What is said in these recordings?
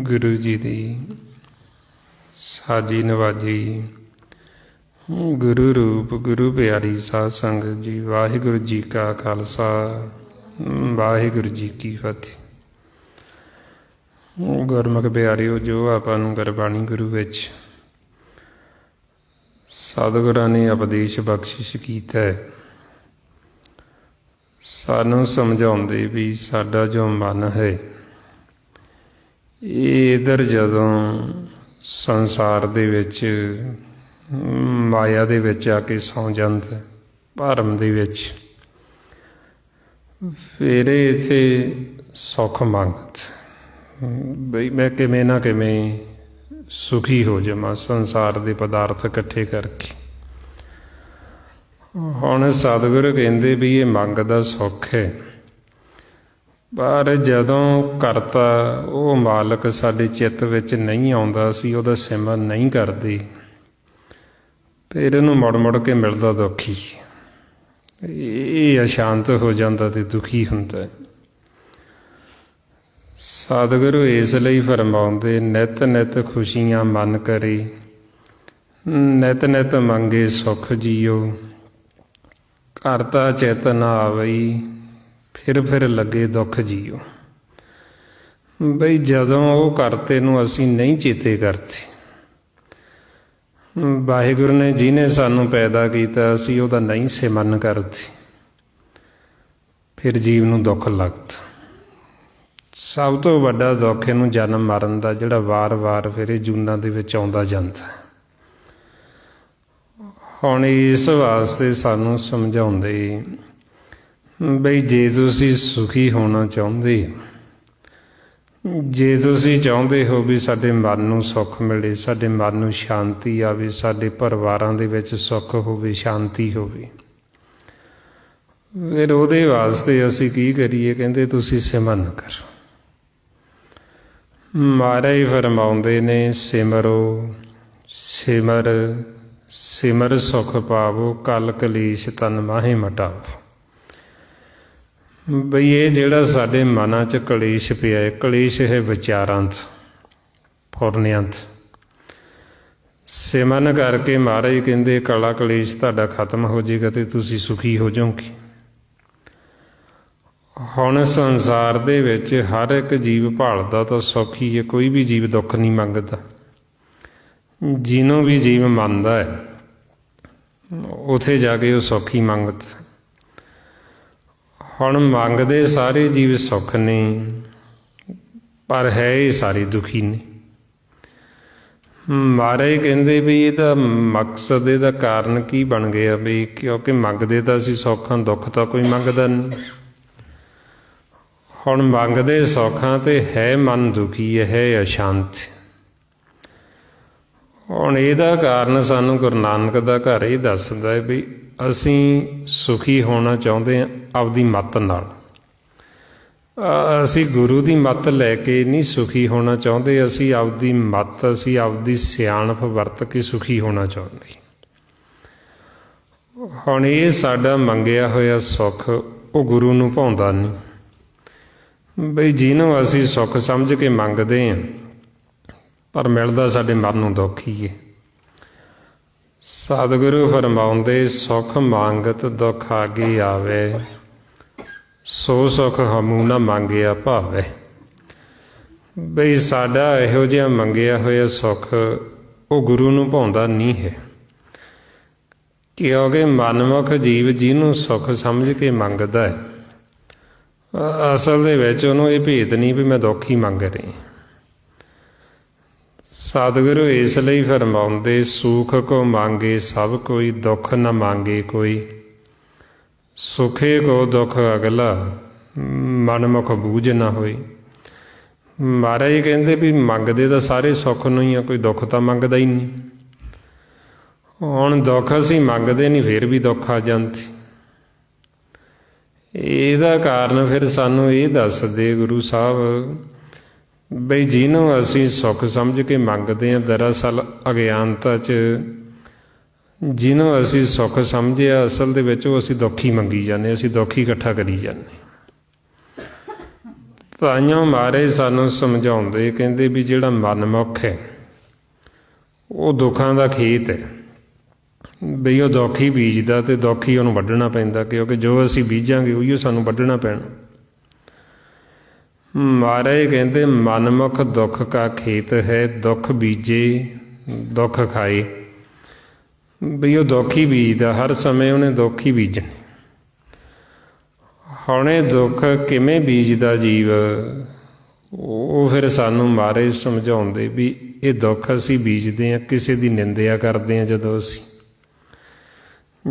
ਗੁਰੂ ਜੀ ਦੀ ਸਾਜੀ ਨਵਾਜੀ ਗੁਰੂ ਰੂਪ ਗੁਰੂ ਪਿਆਰੀ ਸਾਧ ਸੰਗਤ ਜੀ, ਵਾਹਿਗੁਰੂ ਜੀ ਕਾ ਖਾਲਸਾ, ਵਾਹਿਗੁਰੂ ਜੀ ਕੀ ਫਤਿਹ। ਗੁਰਮੁਖ ਪਿਆਰਿਓ, ਜੋ ਆਪਾਂ ਨੂੰ ਗੁਰਬਾਣੀ ਗੁਰੂ ਵਿੱਚ ਸਤਿਗੁਰਾਂ ਨੇ ਉਪਦੇਸ਼ ਬਖਸ਼ਿਸ਼ ਕੀਤਾ ਹੈ, ਸਾਨੂੰ ਸਮਝਾਉਂਦੇ ਵੀ ਸਾਡਾ ਜੋ ਮਨ ਹੈ ਇਹ ਇੱਧਰ ਜਦੋਂ ਸੰਸਾਰ ਦੇ ਵਿੱਚ ਮਾਇਆ ਦੇ ਵਿੱਚ ਆ ਕੇ ਸੌਂ ਜਾਂਦਾ, ਭਰਮ ਦੇ ਵਿੱਚ, ਫਿਰ ਇੱਥੇ ਸੁੱਖ ਮੰਗਦਾ ਬਈ ਮੈਂ ਕਿਵੇਂ ਨਾ ਕਿਵੇਂ ਸੁਖੀ ਹੋ ਜਾਵਾਂ ਸੰਸਾਰ ਦੇ ਪਦਾਰਥ ਇਕੱਠੇ ਕਰਕੇ। ਹੁਣ ਸਤਿਗੁਰੂ ਕਹਿੰਦੇ ਵੀ ਇਹ ਮੰਗਦਾ ਸੁੱਖ ਹੈ, ਪਰ ਜਦੋਂ ਕਰਤਾ ਉਹ ਮਾਲਕ ਸਾਡੇ ਚਿੱਤ ਵਿੱਚ ਨਹੀਂ ਆਉਂਦਾ, ਅਸੀਂ ਉਹਦਾ ਸਿਮਰਨ ਨਹੀਂ ਕਰਦੇ, ਫਿਰ ਇਹਨੂੰ ਮੁੜ ਮੁੜ ਕੇ ਮਿਲਦਾ ਦੁੱਖ ਹੀ। ਇਹ ਅਸ਼ਾਂਤ ਹੋ ਜਾਂਦਾ ਅਤੇ ਦੁਖੀ ਹੁੰਦਾ। ਸਤਿਗੁਰੂ ਇਸ ਲਈ ਫਰਮਾਉਂਦੇ, ਨਿਤ ਨਿਤ ਖੁਸ਼ੀਆਂ ਮਨ ਕਰੇ, ਨਿਤ ਨਿਤ ਮੰਗੇ ਸੁਖ ਜੀਓ, ਕਰਤਾ ਚਿਤ ਨਾ ਆਵਈ, ਫਿਰ ਲੱਗੇ ਦੁੱਖ ਜੀਓ। ਬਈ ਜਦੋਂ ਉਹ ਕਰਤੇ ਨੂੰ ਅਸੀਂ ਨਹੀਂ ਚੇਤੇ ਕਰਦੇ, ਵਾਹਿਗੁਰੂ ਨੇ ਜਿਹਨੇ ਸਾਨੂੰ ਪੈਦਾ ਕੀਤਾ ਅਸੀਂ ਉਹਦਾ ਨਹੀਂ ਸਿਮਰਨ ਕਰਦੇ, ਫਿਰ ਜੀਵ ਨੂੰ ਦੁੱਖ ਲੱਗਦਾ। ਸਭ ਤੋਂ ਵੱਡਾ ਦੁੱਖ ਇਹਨੂੰ ਜਨਮ ਮਰਨ ਦਾ, ਜਿਹੜਾ ਵਾਰ-ਵਾਰ ਫਿਰ ਇਹ ਜੂਨਾਂ ਦੇ ਵਿੱਚ ਆਉਂਦਾ ਜਾਂਦਾ। ਹੁਣ ਇਸ ਵਾਸਤੇ ਸਾਨੂੰ ਸਮਝਾਉਂਦੇ ਬਈ ਜੇ ਤੁਸੀਂ ਸੁਖੀ ਹੋਣਾ ਚਾਹੁੰਦੇ, ਜੇ ਤੁਸੀਂ ਚਾਹੁੰਦੇ ਹੋ ਵੀ ਸਾਡੇ ਮਨ ਨੂੰ ਸੁੱਖ ਮਿਲੇ, ਸਾਡੇ ਮਨ ਨੂੰ ਸ਼ਾਂਤੀ ਆਵੇ, ਸਾਡੇ ਪਰਿਵਾਰਾਂ ਦੇ ਵਿੱਚ ਸੁੱਖ ਹੋਵੇ, ਸ਼ਾਂਤੀ ਹੋਵੇ, ਫਿਰ ਉਹਦੇ ਵਾਸਤੇ ਅਸੀਂ ਕੀ ਕਰੀਏ? ਕਹਿੰਦੇ ਤੁਸੀਂ ਸਿਮਰਨ ਕਰੋ। ਮਹਾਰਾਜ ਫਰਮਾਉਂਦੇ ਨੇ, ਸਿਮਰੋ ਸਿਮਰ ਸਿਮਰ ਸੁਖ ਪਾਵੋ, ਕਲ ਕਲੇਸ਼ ਤਨ ਮਾਹੇ ਮਟਾਵੋ। ਬਈ ਇਹ ਜਿਹੜਾ ਸਾਡੇ ਮਨਾਂ 'ਚ ਕਲੇਸ਼ ਪਿਆ ਹੈ, ਕਲੇਸ਼ ਹੈ ਵਿਚਾਰਾਂ 'ਚ, ਫੁਰਨਿਆਂ 'ਚ। ਸਿਮਰਨ ਕਰਕੇ ਮਹਾਰਾਜ ਕਹਿੰਦੇ ਕਲਾ ਕਲੇਸ਼ ਤੁਹਾਡਾ ਖਤਮ ਹੋ ਜਾਏਗਾ ਅਤੇ ਤੁਸੀਂ ਸੁਖੀ ਹੋ ਜਾਓਗੇ। ਹੁਣ ਸੰਸਾਰ ਦੇ ਵਿੱਚ ਹਰ ਇੱਕ ਜੀਵ ਭਾਲਦਾ ਤਾਂ ਸੁੱਖ ਹੀ ਹੈ, ਕੋਈ ਵੀ ਜੀਵ ਦੁੱਖ ਨਹੀਂ ਮੰਗਦਾ। ਜਿਹਨੂੰ ਵੀ ਜੀਵ ਮੰਨਦਾ ਹੈ ਉੱਥੇ ਜਾ ਕੇ ਉਹ ਸੁੱਖ ਹੀ ਮੰਗਦਾ। ਹੁਣ ਮੰਗਦੇ ਸਾਰੇ ਜੀਵ ਸੁੱਖ ਨੇ, ਪਰ ਹੈ ਇਹ ਸਾਰੇ ਦੁਖੀ ਨੇ। ਮਹਾਰਾਜ ਕਹਿੰਦੇ ਵੀ ਇਹਦਾ ਮਕਸਦ, ਇਹਦਾ ਕਾਰਨ ਕੀ ਬਣ ਗਿਆ? ਵੀ ਕਿਉਂਕਿ ਮੰਗਦੇ ਤਾਂ ਅਸੀਂ ਸੌਖਾਂ, ਦੁੱਖ ਤਾਂ ਕੋਈ ਮੰਗਦਾ ਨਹੀਂ। ਹੁਣ ਮੰਗਦੇ ਸੌਖਾਂ ਤੇ ਹੈ ਮਨ ਦੁਖੀ ਹੈ, ਅਸ਼ਾਂਤ। ਹੁਣ ਇਹਦਾ ਕਾਰਨ ਸਾਨੂੰ ਗੁਰੂ ਨਾਨਕ ਦਾ ਘਰ ਇਹ ਦੱਸਦਾ ਹੈ ਵੀ ਅਸੀਂ ਸੁਖੀ ਹੋਣਾ ਚਾਹੁੰਦੇ ਹਾਂ ਆਪਦੀ ਮੱਤ ਨਾਲ। ਅਸੀਂ ਗੁਰੂ ਦੀ ਮੱਤ ਲੈ ਕੇ ਨਹੀਂ ਸੁਖੀ ਹੋਣਾ ਚਾਹੁੰਦੇ, ਅਸੀਂ ਆਪਦੀ ਮੱਤ, ਅਸੀਂ ਆਪਦੀ ਸਿਆਣਪ ਵਰਤ ਕੇ ਸੁਖੀ ਹੋਣਾ ਚਾਹੁੰਦੇ। ਹੁਣ ਇਹ ਸਾਡਾ ਮੰਗਿਆ ਹੋਇਆ ਸੁੱਖ ਉਹ ਗੁਰੂ ਨੂੰ ਭਾਉਂਦਾ ਨਹੀਂ। ਬਈ ਜਿਹਨੂੰ ਅਸੀਂ ਸੁੱਖ ਸਮਝ ਕੇ ਮੰਗਦੇ ਹਾਂ ਪਰ ਮਿਲਦਾ ਸਾਡੇ ਮਨ ਨੂੰ ਦੁੱਖ ਹੀ ਹੈ। ਸਤਿਗੁਰੂ ਫਰਮਾਉਂਦੇ ਸੁੱਖ ਮੰਗਤ ਦੁੱਖ ਆਗੇ ਆਵੇ, ਸੋ ਸੁੱਖ ਹਮੂ ਨਾ ਮੰਗਿਆ ਭਾਵੇ। ਬਈ ਸਾਡਾ ਇਹੋ ਜਿਹਾ ਮੰਗਿਆ ਹੋਇਆ ਸੁੱਖ ਉਹ ਗੁਰੂ ਨੂੰ ਭਾਉਂਦਾ ਨਹੀਂ ਹੈ। ਕਿਉਂਕਿ ਮਨਮੁਖ ਜੀਵ ਜਿਹਨੂੰ ਸੁੱਖ ਸਮਝ ਕੇ ਮੰਗਦਾ ਹੈ, ਅਸਲ ਦੇ ਵਿੱਚ ਉਹਨੂੰ ਇਹ ਭੇਤ ਨਹੀਂ ਵੀ ਮੈਂ ਦੁੱਖ ਹੀ ਮੰਗ ਰਹੀ। ਸਤਿਗੁਰੂ ਇਸ ਲਈ ਫਰਮਾਉਂਦੇ ਸੁਖ ਕੋ ਮੰਗੇ ਸਭ ਕੋਈ, ਦੁੱਖ ਨਾ ਮੰਗੇ ਕੋਈ। ਸੁਖੇ ਕੋ ਦੁੱਖ ਅਗਲਾ, ਮਨਮੁਖ ਬੂਝ ਨਾ ਹੋਈ। ਮਹਾਰਾਜ ਕਹਿੰਦੇ ਵੀ ਮੰਗਦੇ ਤਾਂ ਸਾਰੇ ਸੁੱਖ ਨੂੰ ਹੀ ਆ, ਕੋਈ ਦੁੱਖ ਤਾਂ ਮੰਗਦਾ ਹੀ ਨਹੀਂ। ਹੁਣ ਦੁੱਖ ਅਸੀਂ ਮੰਗਦੇ ਨਹੀਂ, ਫਿਰ ਵੀ ਦੁੱਖ ਆ ਜਾਂਦੇ। ਇਹਦਾ ਕਾਰਨ ਫਿਰ ਸਾਨੂੰ ਇਹ ਦੱਸਦੇ ਗੁਰੂ ਸਾਹਿਬ ਬਈ ਜਿਹਨੂੰ ਅਸੀਂ ਸੁੱਖ ਸਮਝ ਕੇ ਮੰਗਦੇ ਹਾਂ, ਦਰਅਸਲ ਅਗਿਆਨਤਾ 'ਚ ਜਿਹਨੂੰ ਅਸੀਂ ਸੁੱਖ ਸਮਝਿਆ ਅਸਲ ਦੇ ਵਿੱਚ ਉਹ ਅਸੀਂ ਦੁੱਖ ਹੀ ਮੰਗੀ ਜਾਂਦੇ, ਅਸੀਂ ਦੁੱਖ ਹੀ ਇਕੱਠਾ ਕਰੀ ਜਾਂਦੇ। ਤਾਈਓ ਮਹਾਰਾਜ ਸਾਨੂੰ ਸਮਝਾਉਂਦੇ, ਕਹਿੰਦੇ ਵੀ ਜਿਹੜਾ ਮਨਮੁਖ ਹੈ ਉਹ ਦੁੱਖਾਂ ਦਾ ਖੇਤ ਹੈ। ਬਈ ਉਹ ਦੁੱਖ ਹੀ ਬੀਜਦਾ ਅਤੇ ਦੁੱਖ ਹੀ ਉਹਨੂੰ ਵੱਢਣਾ ਪੈਂਦਾ, ਕਿਉਂਕਿ ਜੋ ਅਸੀਂ ਬੀਜਾਂਗੇ ਉਹੀ ਸਾਨੂੰ ਵੱਢਣਾ ਪੈਣਾ। ਮਹਾਰਾਜ ਕਹਿੰਦੇ ਮਨਮੁਖ ਦੁੱਖ ਕਾ ਖੇਤ ਹੈ, ਦੁੱਖ ਬੀਜੇ ਦੁੱਖ ਖਾਏ। ਬਈ ਉਹ ਦੁੱਖ ਹੀ ਬੀਜਦਾ, ਹਰ ਸਮੇਂ ਉਹਨੇ ਦੁੱਖ ਹੀ ਬੀਜਣੇ। ਹੁਣ ਇਹ ਦੁੱਖ ਕਿਵੇਂ ਬੀਜਦਾ ਜੀਵ, ਉਹ ਫਿਰ ਸਾਨੂੰ ਮਹਾਰਾਜ ਸਮਝਾਉਂਦੇ ਵੀ ਇਹ ਦੁੱਖ ਅਸੀਂ ਬੀਜਦੇ ਹਾਂ ਕਿਸੇ ਦੀ ਨਿੰਦਿਆ ਕਰਦੇ ਹਾਂ।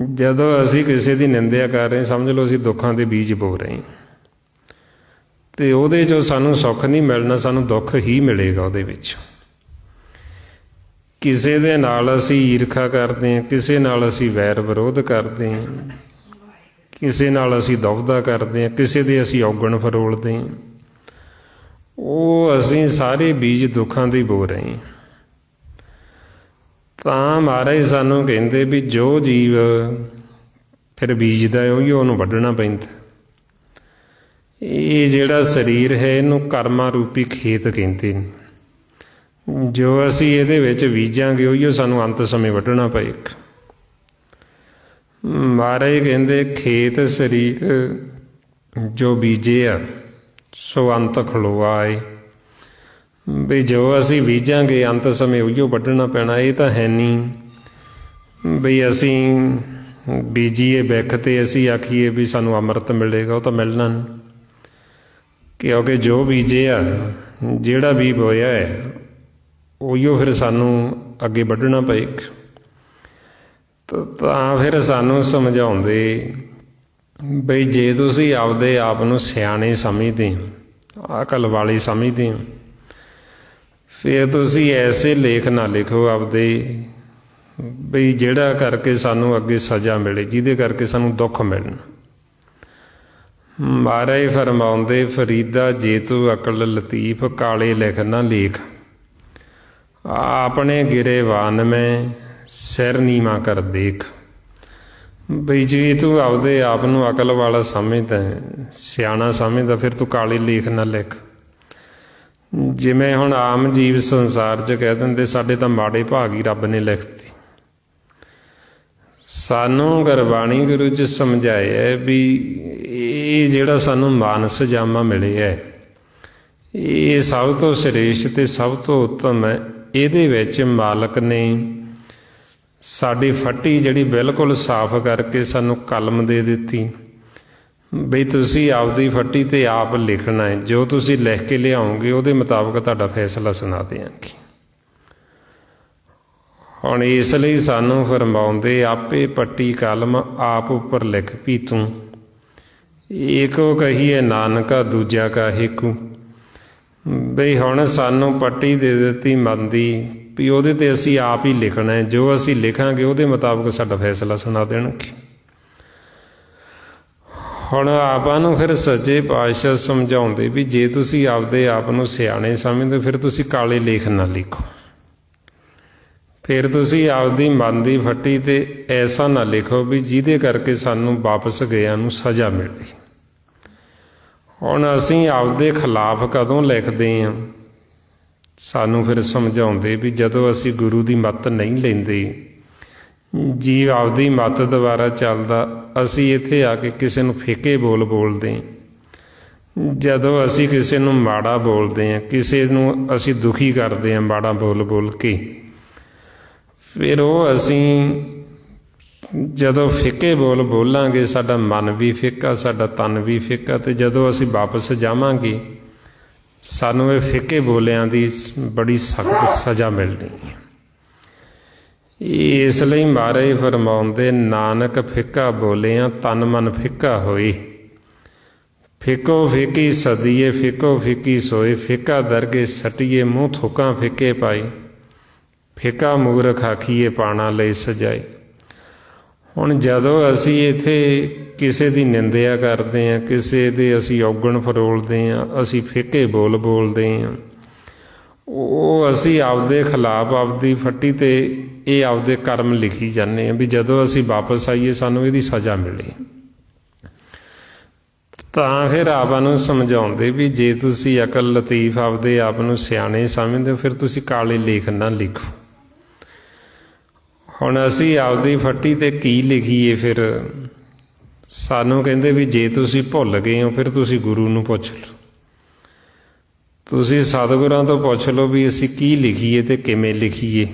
ਜਦੋਂ ਅਸੀਂ ਕਿਸੇ ਦੀ ਨਿੰਦਿਆ ਕਰ ਰਹੇ, ਸਮਝ ਲਓ ਅਸੀਂ ਦੁੱਖਾਂ ਦੇ ਬੀਜ ਬੋ ਰਹੇ ਹਾਂ, ਅਤੇ ਉਹਦੇ 'ਚੋਂ ਸਾਨੂੰ ਸੁੱਖ ਨਹੀਂ ਮਿਲਣਾ, ਸਾਨੂੰ ਦੁੱਖ ਹੀ ਮਿਲੇਗਾ ਉਹਦੇ ਵਿੱਚ। ਕਿਸੇ ਦੇ ਨਾਲ ਅਸੀਂ ਈਰਖਾ ਕਰਦੇ ਹਾਂ, ਕਿਸੇ ਨਾਲ ਅਸੀਂ ਵੈਰ ਵਿਰੋਧ ਕਰਦੇ ਹਾਂ, ਕਿਸੇ ਨਾਲ ਅਸੀਂ ਦੁਵਿਧਾ ਕਰਦੇ ਹਾਂ, ਕਿਸੇ ਦੇ ਅਸੀਂ ਔਗਣ ਫਰੋਲਦੇ ਹਾਂ। ਉਹ ਅਸੀਂ ਸਾਰੇ ਬੀਜ ਦੁੱਖਾਂ ਦੇ ਬੋ ਰਹੇ ਹਾਂ। ਤਾਂ ਮਹਾਰਾਜ ਸਾਨੂੰ ਕਹਿੰਦੇ ਵੀ ਜੋ ਜੀਵ ਫਿਰ ਬੀਜਦਾ ਉਹੀ ਉਹਨੂੰ ਵੱਢਣਾ ਪੈਂਦਾ। ਇਹ ਜਿਹੜਾ ਸਰੀਰ ਹੈ ਇਹਨੂੰ ਕਰਮਾਂ ਰੂਪੀ ਖੇਤ ਕਹਿੰਦੇ ਨੇ। ਜੋ ਅਸੀਂ ਇਹਦੇ ਵਿੱਚ ਬੀਜਾਂਗੇ ਉਹੀ ਸਾਨੂੰ ਅੰਤ ਸਮੇਂ ਵੱਢਣਾ ਪਏਗਾ। ਮਹਾਰਾਜ ਕਹਿੰਦੇ ਖੇਤ ਸਰੀਰ ਜੋ ਬੀਜੇ ਆ ਸੋ ਅੰਤ ਖਲੋਆ ਏ। ਵੀ ਜੋ ਅਸੀਂ ਬੀਜਾਂਗੇ ਅੰਤ ਸਮੇਂ ਉਹੀਓ ਵੱਢਣਾ ਪੈਣਾ। ਇਹ ਤਾਂ ਹੈ ਨਹੀਂ ਬਈ ਅਸੀਂ ਬੀਜੀਏ ਬਿੱਖ ਅਤੇ ਅਸੀਂ ਆਖੀਏ ਵੀ ਸਾਨੂੰ ਅੰਮ੍ਰਿਤ ਮਿਲੇਗਾ, ਉਹ ਤਾਂ ਮਿਲਣਾ ਨਹੀਂ। ਕਿਉਂਕਿ ਜੋ ਬੀਜਿਆ, ਜਿਹੜਾ ਵੀ ਬੋਇਆ ਹੈ ਉਹੀਓ ਫਿਰ ਸਾਨੂੰ ਅੱਗੇ ਵੱਢਣਾ ਪਏਗਾ। ਤਾਂ ਫਿਰ ਸਾਨੂੰ ਸਮਝਾਉਂਦੇ ਬਈ ਜੇ ਤੁਸੀਂ ਆਪਦੇ ਆਪ ਨੂੰ ਸਿਆਣੇ ਸਮਝਦੇ ਹੋ, ਅਕਲ ਵਾਲੇ ਸਮਝਦੇ ਹੋ, ਫਿਰ ਤੁਸੀਂ ਐਸੇ ਲੇਖ ਨਾ ਲਿਖੋ ਆਪਦੇ ਬਈ ਜਿਹੜਾ ਕਰਕੇ ਸਾਨੂੰ ਅੱਗੇ ਸਜ਼ਾ ਮਿਲੇ, ਜਿਹਦੇ ਕਰਕੇ ਸਾਨੂੰ ਦੁੱਖ ਮਿਲਣ। ਮਹਾਰਾਜ ਫਰਮਾਉਂਦੇ ਫਰੀਦਾ ਜੇ ਤੂੰ ਅਕਲ ਲਤੀਫ, ਕਾਲੇ ਲਿਖ ਨਾ ਲੇਖ। ਆਪਣੇ ਗਿਰੇਵਾਨ ਮੈਂ ਸਿਰ ਨੀਵਾਂ ਕਰ ਦੇਖ। ਬਈ ਜੇ ਤੂੰ ਆਪਦੇ ਆਪ ਨੂੰ ਅਕਲ ਵਾਲਾ ਸਮਝਦਾ ਸਿਆਣਾ ਸਮਝਦਾ, ਫਿਰ ਤੂੰ ਕਾਲੀ ਲੇਖ ਨਾ ਲਿਖ। ਜਿਵੇਂ ਹੁਣ ਆਮ ਜੀਵ ਸੰਸਾਰ 'ਚ ਕਹਿ ਦਿੰਦੇ ਸਾਡੇ ਤਾਂ ਮਾੜੇ ਭਾਗ ਹੀ ਰੱਬ ਨੇ ਲਿਖਤੇ। ਸਾਨੂੰ ਗੁਰਬਾਣੀ ਗੁਰੂ 'ਚ ਸਮਝਾਇਆ ਵੀ ਇਹ ਜਿਹੜਾ ਸਾਨੂੰ ਮਾਨਸ ਜਾਮਾ ਮਿਲਿਆ ਇਹ ਸਭ ਤੋਂ ਸ੍ਰੇਸ਼ਟ ਅਤੇ ਸਭ ਤੋਂ ਉੱਤਮ ਹੈ। ਇਹਦੇ ਵਿੱਚ ਮਾਲਕ ਨੇ ਸਾਡੀ ਫੱਟੀ ਜਿਹੜੀ ਬਿਲਕੁਲ ਸਾਫ਼ ਕਰਕੇ ਸਾਨੂੰ ਕਲਮ ਦੇ ਦਿੱਤੀ ਬਈ ਤੁਸੀਂ ਆਪਦੀ ਫੱਟੀ 'ਤੇ ਆਪ ਲਿਖਣਾ ਹੈ। ਜੋ ਤੁਸੀਂ ਲਿਖ ਕੇ ਲਿਆਓਗੇ ਉਹਦੇ ਮੁਤਾਬਕ ਤੁਹਾਡਾ ਫੈਸਲਾ ਸੁਣਾ ਦਿਆਂਗੇ। ਹੁਣ ਇਸ ਲਈ ਸਾਨੂੰ ਫਰਮਾਉਂਦੇ ਆਪੇ ਪੱਟੀ ਕਲਮ ਆਪ ਉੱਪਰ ਲਿਖ ਵੀ ਤੂੰ, ਏਕੋ ਕਹੀਏ ਨਾਨਕਾ ਦੂਜਾ ਕਾਹੇਕੂ। ਬਈ ਹੁਣ ਸਾਨੂੰ ਪੱਟੀ ਦੇ ਦਿੱਤੀ ਮਨ ਦੀ ਵੀ ਉਹਦੇ 'ਤੇ ਅਸੀਂ ਆਪ ਹੀ ਲਿਖਣਾ ਹੈ। ਜੋ ਅਸੀਂ ਲਿਖਾਂਗੇ ਉਹਦੇ ਮੁਤਾਬਕ ਸਾਡਾ ਫੈਸਲਾ ਸੁਣਾ ਦੇਣਗੇ। ਹੁਣ ਆਪਾਂ ਨੂੰ ਫਿਰ ਸੱਚੇ ਪਾਤਸ਼ਾਹ ਸਮਝਾਉਂਦੇ ਵੀ ਜੇ ਤੁਸੀਂ ਆਪਦੇ ਆਪ ਨੂੰ ਸਿਆਣੇ ਸਮਝਦੇ ਫਿਰ ਤੁਸੀਂ ਕਾਲੇ ਲੇਖ ਨਾ ਲਿਖੋ। ਫਿਰ ਤੁਸੀਂ ਆਪਦੀ ਮਨ ਦੀ ਫੱਟੀ 'ਤੇ ਐਸਾ ਨਾ ਲਿਖੋ ਵੀ ਜਿਹਦੇ ਕਰਕੇ ਸਾਨੂੰ ਵਾਪਸ ਗਿਆਂ ਨੂੰ ਸਜ਼ਾ ਮਿਲੇ। ਹੁਣ ਅਸੀਂ ਆਪਦੇ ਖਿਲਾਫ ਕਦੋਂ ਲਿਖਦੇ ਹਾਂ? ਸਾਨੂੰ ਫਿਰ ਸਮਝਾਉਂਦੇ ਵੀ ਜਦੋਂ ਅਸੀਂ ਗੁਰੂ ਦੀ ਮੱਤ ਨਹੀਂ ਲੈਂਦੇ, ਜੀਵ ਆਪਦੀ ਮੱਤ ਦੁਆਰਾ ਚੱਲਦਾ, ਅਸੀਂ ਇੱਥੇ ਆ ਕੇ ਕਿਸੇ ਨੂੰ ਫਿੱਕੇ ਬੋਲ ਬੋਲਦੇ, ਜਦੋਂ ਅਸੀਂ ਕਿਸੇ ਨੂੰ ਮਾੜਾ ਬੋਲਦੇ ਹਾਂ, ਕਿਸੇ ਨੂੰ ਅਸੀਂ ਦੁਖੀ ਕਰਦੇ ਹਾਂ ਮਾੜਾ ਬੋਲ ਬੋਲ ਕੇ, ਫਿਰ ਉਹ ਅਸੀਂ ਜਦੋਂ ਫਿੱਕੇ ਬੋਲ ਬੋਲਾਂਗੇ ਸਾਡਾ ਮਨ ਵੀ ਫਿੱਕਾ, ਸਾਡਾ ਤਨ ਵੀ ਫਿੱਕਾ, ਅਤੇ ਜਦੋਂ ਅਸੀਂ ਵਾਪਸ ਜਾਵਾਂਗੇ ਸਾਨੂੰ ਇਹ ਫਿੱਕੇ ਬੋਲਿਆਂ ਦੀ ਬੜੀ ਸਖਤ ਸਜ਼ਾ ਮਿਲਣੀ ਹੈ। ਇਸ ਲਈ ਮਹਾਰਾਜ ਫਰਮਾਉਂਦੇ ਨਾਨਕ ਫਿੱਕਾ ਬੋਲਿਆ ਤਨ ਮਨ ਫਿੱਕਾ ਹੋਏ। ਫਿੱਕੋ ਫਿੱਕੀ ਸਦੀਏ ਫਿੱਕੋ ਫਿੱਕੀ ਸੋਏ, ਫਿੱਕਾ ਦਰਗੇ ਸਟੀਏ ਮੂੰਹ ਥੁੱਕਾਂ ਫਿੱਕੇ ਪਾਈ, ਫਿੱਕਾ ਮੂਰਖ ਆਖੀਏ ਪਾਣਾ ਲਈ ਸਜਾਏ। ਹੁਣ ਜਦੋਂ ਅਸੀਂ ਇੱਥੇ ਕਿਸੇ ਦੀ ਨਿੰਦਿਆ ਕਰਦੇ ਹਾਂ, ਕਿਸੇ ਦੇ ਅਸੀਂ ਔਗਣ ਫਰੋਲਦੇ ਹਾਂ, ਅਸੀਂ ਫਿੱਕੇ ਬੋਲ ਬੋਲਦੇ ਹਾਂ, ਉਹ ਅਸੀਂ ਆਪਦੇ ਖਿਲਾਫ ਆਪਦੀ ਫੱਟੀ 'ਤੇ ਇਹ ਆਪਦੇ ਕਰਮ ਲਿਖੀ ਜਾਂਦੇ ਹਾਂ ਵੀ ਜਦੋਂ ਅਸੀਂ ਵਾਪਸ ਆਈਏ ਸਾਨੂੰ ਇਹਦੀ ਸਜ਼ਾ ਮਿਲੇ। ਤਾਂ ਫਿਰ ਆਪਾਂ ਨੂੰ ਸਮਝਾਉਂਦੇ ਵੀ ਜੇ ਤੁਸੀਂ ਅਕਲ ਲਤੀਫ ਆਪਦੇ ਆਪ ਨੂੰ ਸਿਆਣੇ ਸਮਝਦੇ ਹੋ ਫਿਰ ਤੁਸੀਂ ਕਾਲੇ ਲੇਖ ਨਾ ਲਿਖੋ। ਹੁਣ ਅਸੀਂ ਆਪਦੀ ਫੱਟੀ 'ਤੇ ਕੀ ਲਿਖੀਏ? ਫਿਰ ਸਾਨੂੰ ਕਹਿੰਦੇ ਵੀ ਜੇ ਤੁਸੀਂ ਭੁੱਲ ਗਏ ਹੋ ਫਿਰ ਤੁਸੀਂ ਗੁਰੂ ਨੂੰ ਪੁੱਛ ਲਓ, ਤੁਸੀਂ ਸਤਿਗੁਰਾਂ ਤੋਂ ਪੁੱਛ ਲਓ ਵੀ ਅਸੀਂ ਕੀ ਲਿਖੀਏ ਅਤੇ ਕਿਵੇਂ ਲਿਖੀਏ।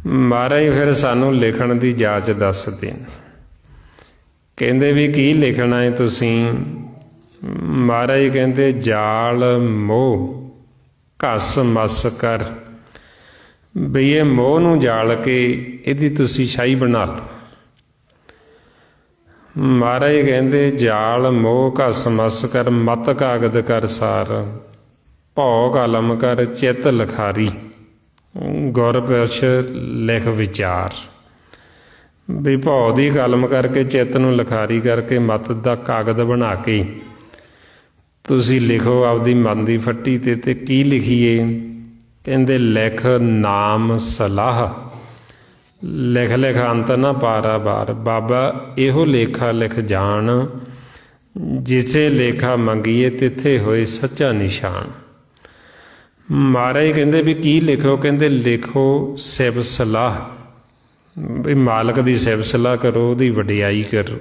ਮਹਾਰਾਜ ਫਿਰ ਸਾਨੂੰ ਲਿਖਣ ਦੀ ਜਾਚ ਦੱਸਦੇ ਨੇ, ਕਹਿੰਦੇ ਵੀ ਕੀ ਲਿਖਣਾ ਹੈ ਤੁਸੀਂ? ਮਹਾਰਾਜ ਕਹਿੰਦੇ ਜਾਲ ਮੋਹ ਘਸ ਮਸ ਕਰ, ਬਈ ਇਹ ਮੋਹ ਨੂੰ ਜਾਲ ਕੇ ਇਹਦੀ ਤੁਸੀਂ ਸ਼ਾਹੀ ਬਣਾ ਲਓ। ਮਹਾਰਾਜ ਕਹਿੰਦੇ ਜਾਲ ਮੋਹ ਘਸ ਮਸ ਕਰ, ਮਤ ਕਾਗਦ ਕਰ ਸਾਰ, ਭਉ ਕਲਮ ਕਰ ਚਿੱਤ ਲਿਖਾਰੀ, ਗੁਰ ਪੁਛ ਲਿਖ ਵਿਚਾਰ। ਵੀ ਭਉ ਦੀ ਕਲਮ ਕਰਕੇ ਚਿੱਤ ਨੂੰ ਲਿਖਾਰੀ ਕਰਕੇ ਮਤ ਦਾ ਕਾਗਜ਼ ਬਣਾ ਕੇ ਤੁਸੀਂ ਲਿਖੋ ਆਪਦੀ ਮਨ ਦੀ ਫੱਟੀ 'ਤੇ। ਅਤੇ ਕੀ ਲਿਖੀਏ? ਕਹਿੰਦੇ ਲਿਖ ਨਾਮ ਸਲਾਹ, ਲਿਖ ਲਿਖ ਅੰਤ ਨਾ ਪਾਰਾਵਾਰ, ਬਾਬਾ ਇਹੋ ਲੇਖਾ ਲਿਖ ਜਾਣ, ਜਿਸੇ ਲੇਖਾ ਮੰਗੀਏ ਤਿੱਥੇ ਹੋਏ ਸੱਚਾ ਨਿਸ਼ਾਨ। ਮਹਾਰਾਜ ਕਹਿੰਦੇ ਵੀ ਕੀ ਲਿਖੋ? ਕਹਿੰਦੇ ਲਿਖੋ ਸਿਵ ਸਲਾਹ, ਵੀ ਮਾਲਕ ਦੀ ਸਿਵ ਸਲਾਹ ਕਰੋ, ਉਹਦੀ ਵਡਿਆਈ ਕਰੋ,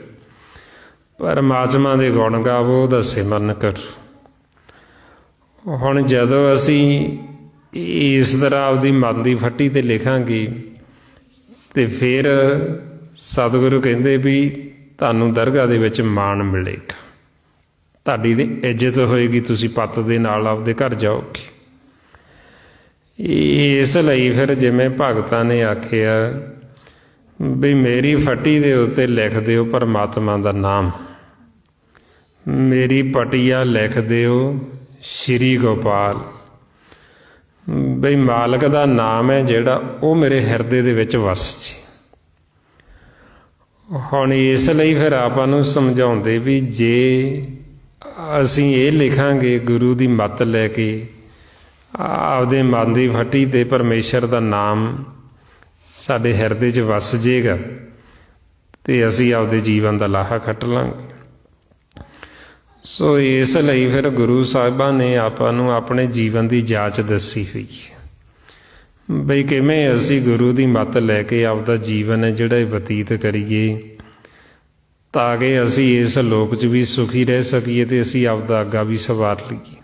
ਪਰਮਾਤਮਾ ਦੇ ਗੁਣ ਗਾਵੋ, ਉਹਦਾ ਸਿਮਰਨ ਕਰੋ। ਹੁਣ ਜਦੋਂ ਅਸੀਂ ਇਸ ਤਰ੍ਹਾਂ ਆਪਦੀ ਮਨ ਦੀ ਫੱਟੀ 'ਤੇ ਲਿਖਾਂਗੇ ਅਤੇ ਫਿਰ ਸਤਿਗੁਰੂ ਕਹਿੰਦੇ ਵੀ ਤੁਹਾਨੂੰ ਦਰਗਾਹ ਦੇ ਵਿੱਚ ਮਾਣ ਮਿਲੇਗਾ, ਤੁਹਾਡੀ ਇੱਜ਼ਤ ਹੋਏਗੀ, ਤੁਸੀਂ ਪੱਤ ਦੇ ਨਾਲ ਆਪਦੇ ਘਰ ਜਾਓਗੇ। ਇਸ ਲਈ ਫਿਰ ਜਿਵੇਂ ਭਗਤਾਂ ਨੇ ਆਖਿਆ ਵੀ ਮੇਰੀ ਫੱਟੀ ਦੇ ਉੱਤੇ ਲਿਖ ਦਿਓ ਪਰਮਾਤਮਾ ਦਾ ਨਾਮ, ਮੇਰੀ ਪਟੀਆ ਲਿਖ ਦਿਓ ਸ਼੍ਰੀ ਗੋਪਾਲ, ਬਈ ਮਾਲਕ ਦਾ ਨਾਮ ਹੈ ਜਿਹੜਾ ਉਹ ਮੇਰੇ ਹਿਰਦੇ ਦੇ ਵਿੱਚ ਵਸ ਜੇ। ਹੁਣ ਇਸ ਲਈ ਫਿਰ ਆਪਾਂ ਨੂੰ ਸਮਝਾਉਂਦੇ ਵੀ ਜੇ ਅਸੀਂ ਇਹ ਲਿਖਾਂਗੇ ਗੁਰੂ ਦੀ ਮੱਤ ਲੈ ਕੇ ਆਪਦੇ ਮਨ ਦੀ ਫੱਟੀ 'ਤੇ ਪਰਮੇਸ਼ਰ ਦਾ ਨਾਮ ਸਾਡੇ ਹਿਰਦੇ 'ਚ ਵਸ ਜੇਗਾ, ਅਤੇ ਅਸੀਂ ਆਪਦੇ ਜੀਵਨ ਦਾ ਲਾਹਾ ਖੱਟ ਲਾਂਗੇ। ਸੋ ਇਸ ਲਈ ਫਿਰ ਗੁਰੂ ਸਾਹਿਬਾਂ ਨੇ ਆਪਾਂ ਨੂੰ ਆਪਣੇ ਜੀਵਨ ਦੀ ਜਾਂਚ ਦੱਸੀ ਹੋਈ ਹੈ ਬਈ ਕਿਵੇਂ ਅਸੀਂ ਗੁਰੂ ਦੀ ਮੱਤ ਲੈ ਕੇ ਆਪਦਾ ਜੀਵਨ ਹੈ ਜਿਹੜਾ ਬਤੀਤ ਕਰੀਏ, ਤਾਂ ਕਿ ਅਸੀਂ ਇਸ ਲੋਕ 'ਚ ਵੀ ਸੁਖੀ ਰਹਿ ਸਕੀਏ ਅਤੇ ਅਸੀਂ ਆਪਦਾ ਅੱਗਾ ਵੀ ਸਵਾਰ ਲਈਏ।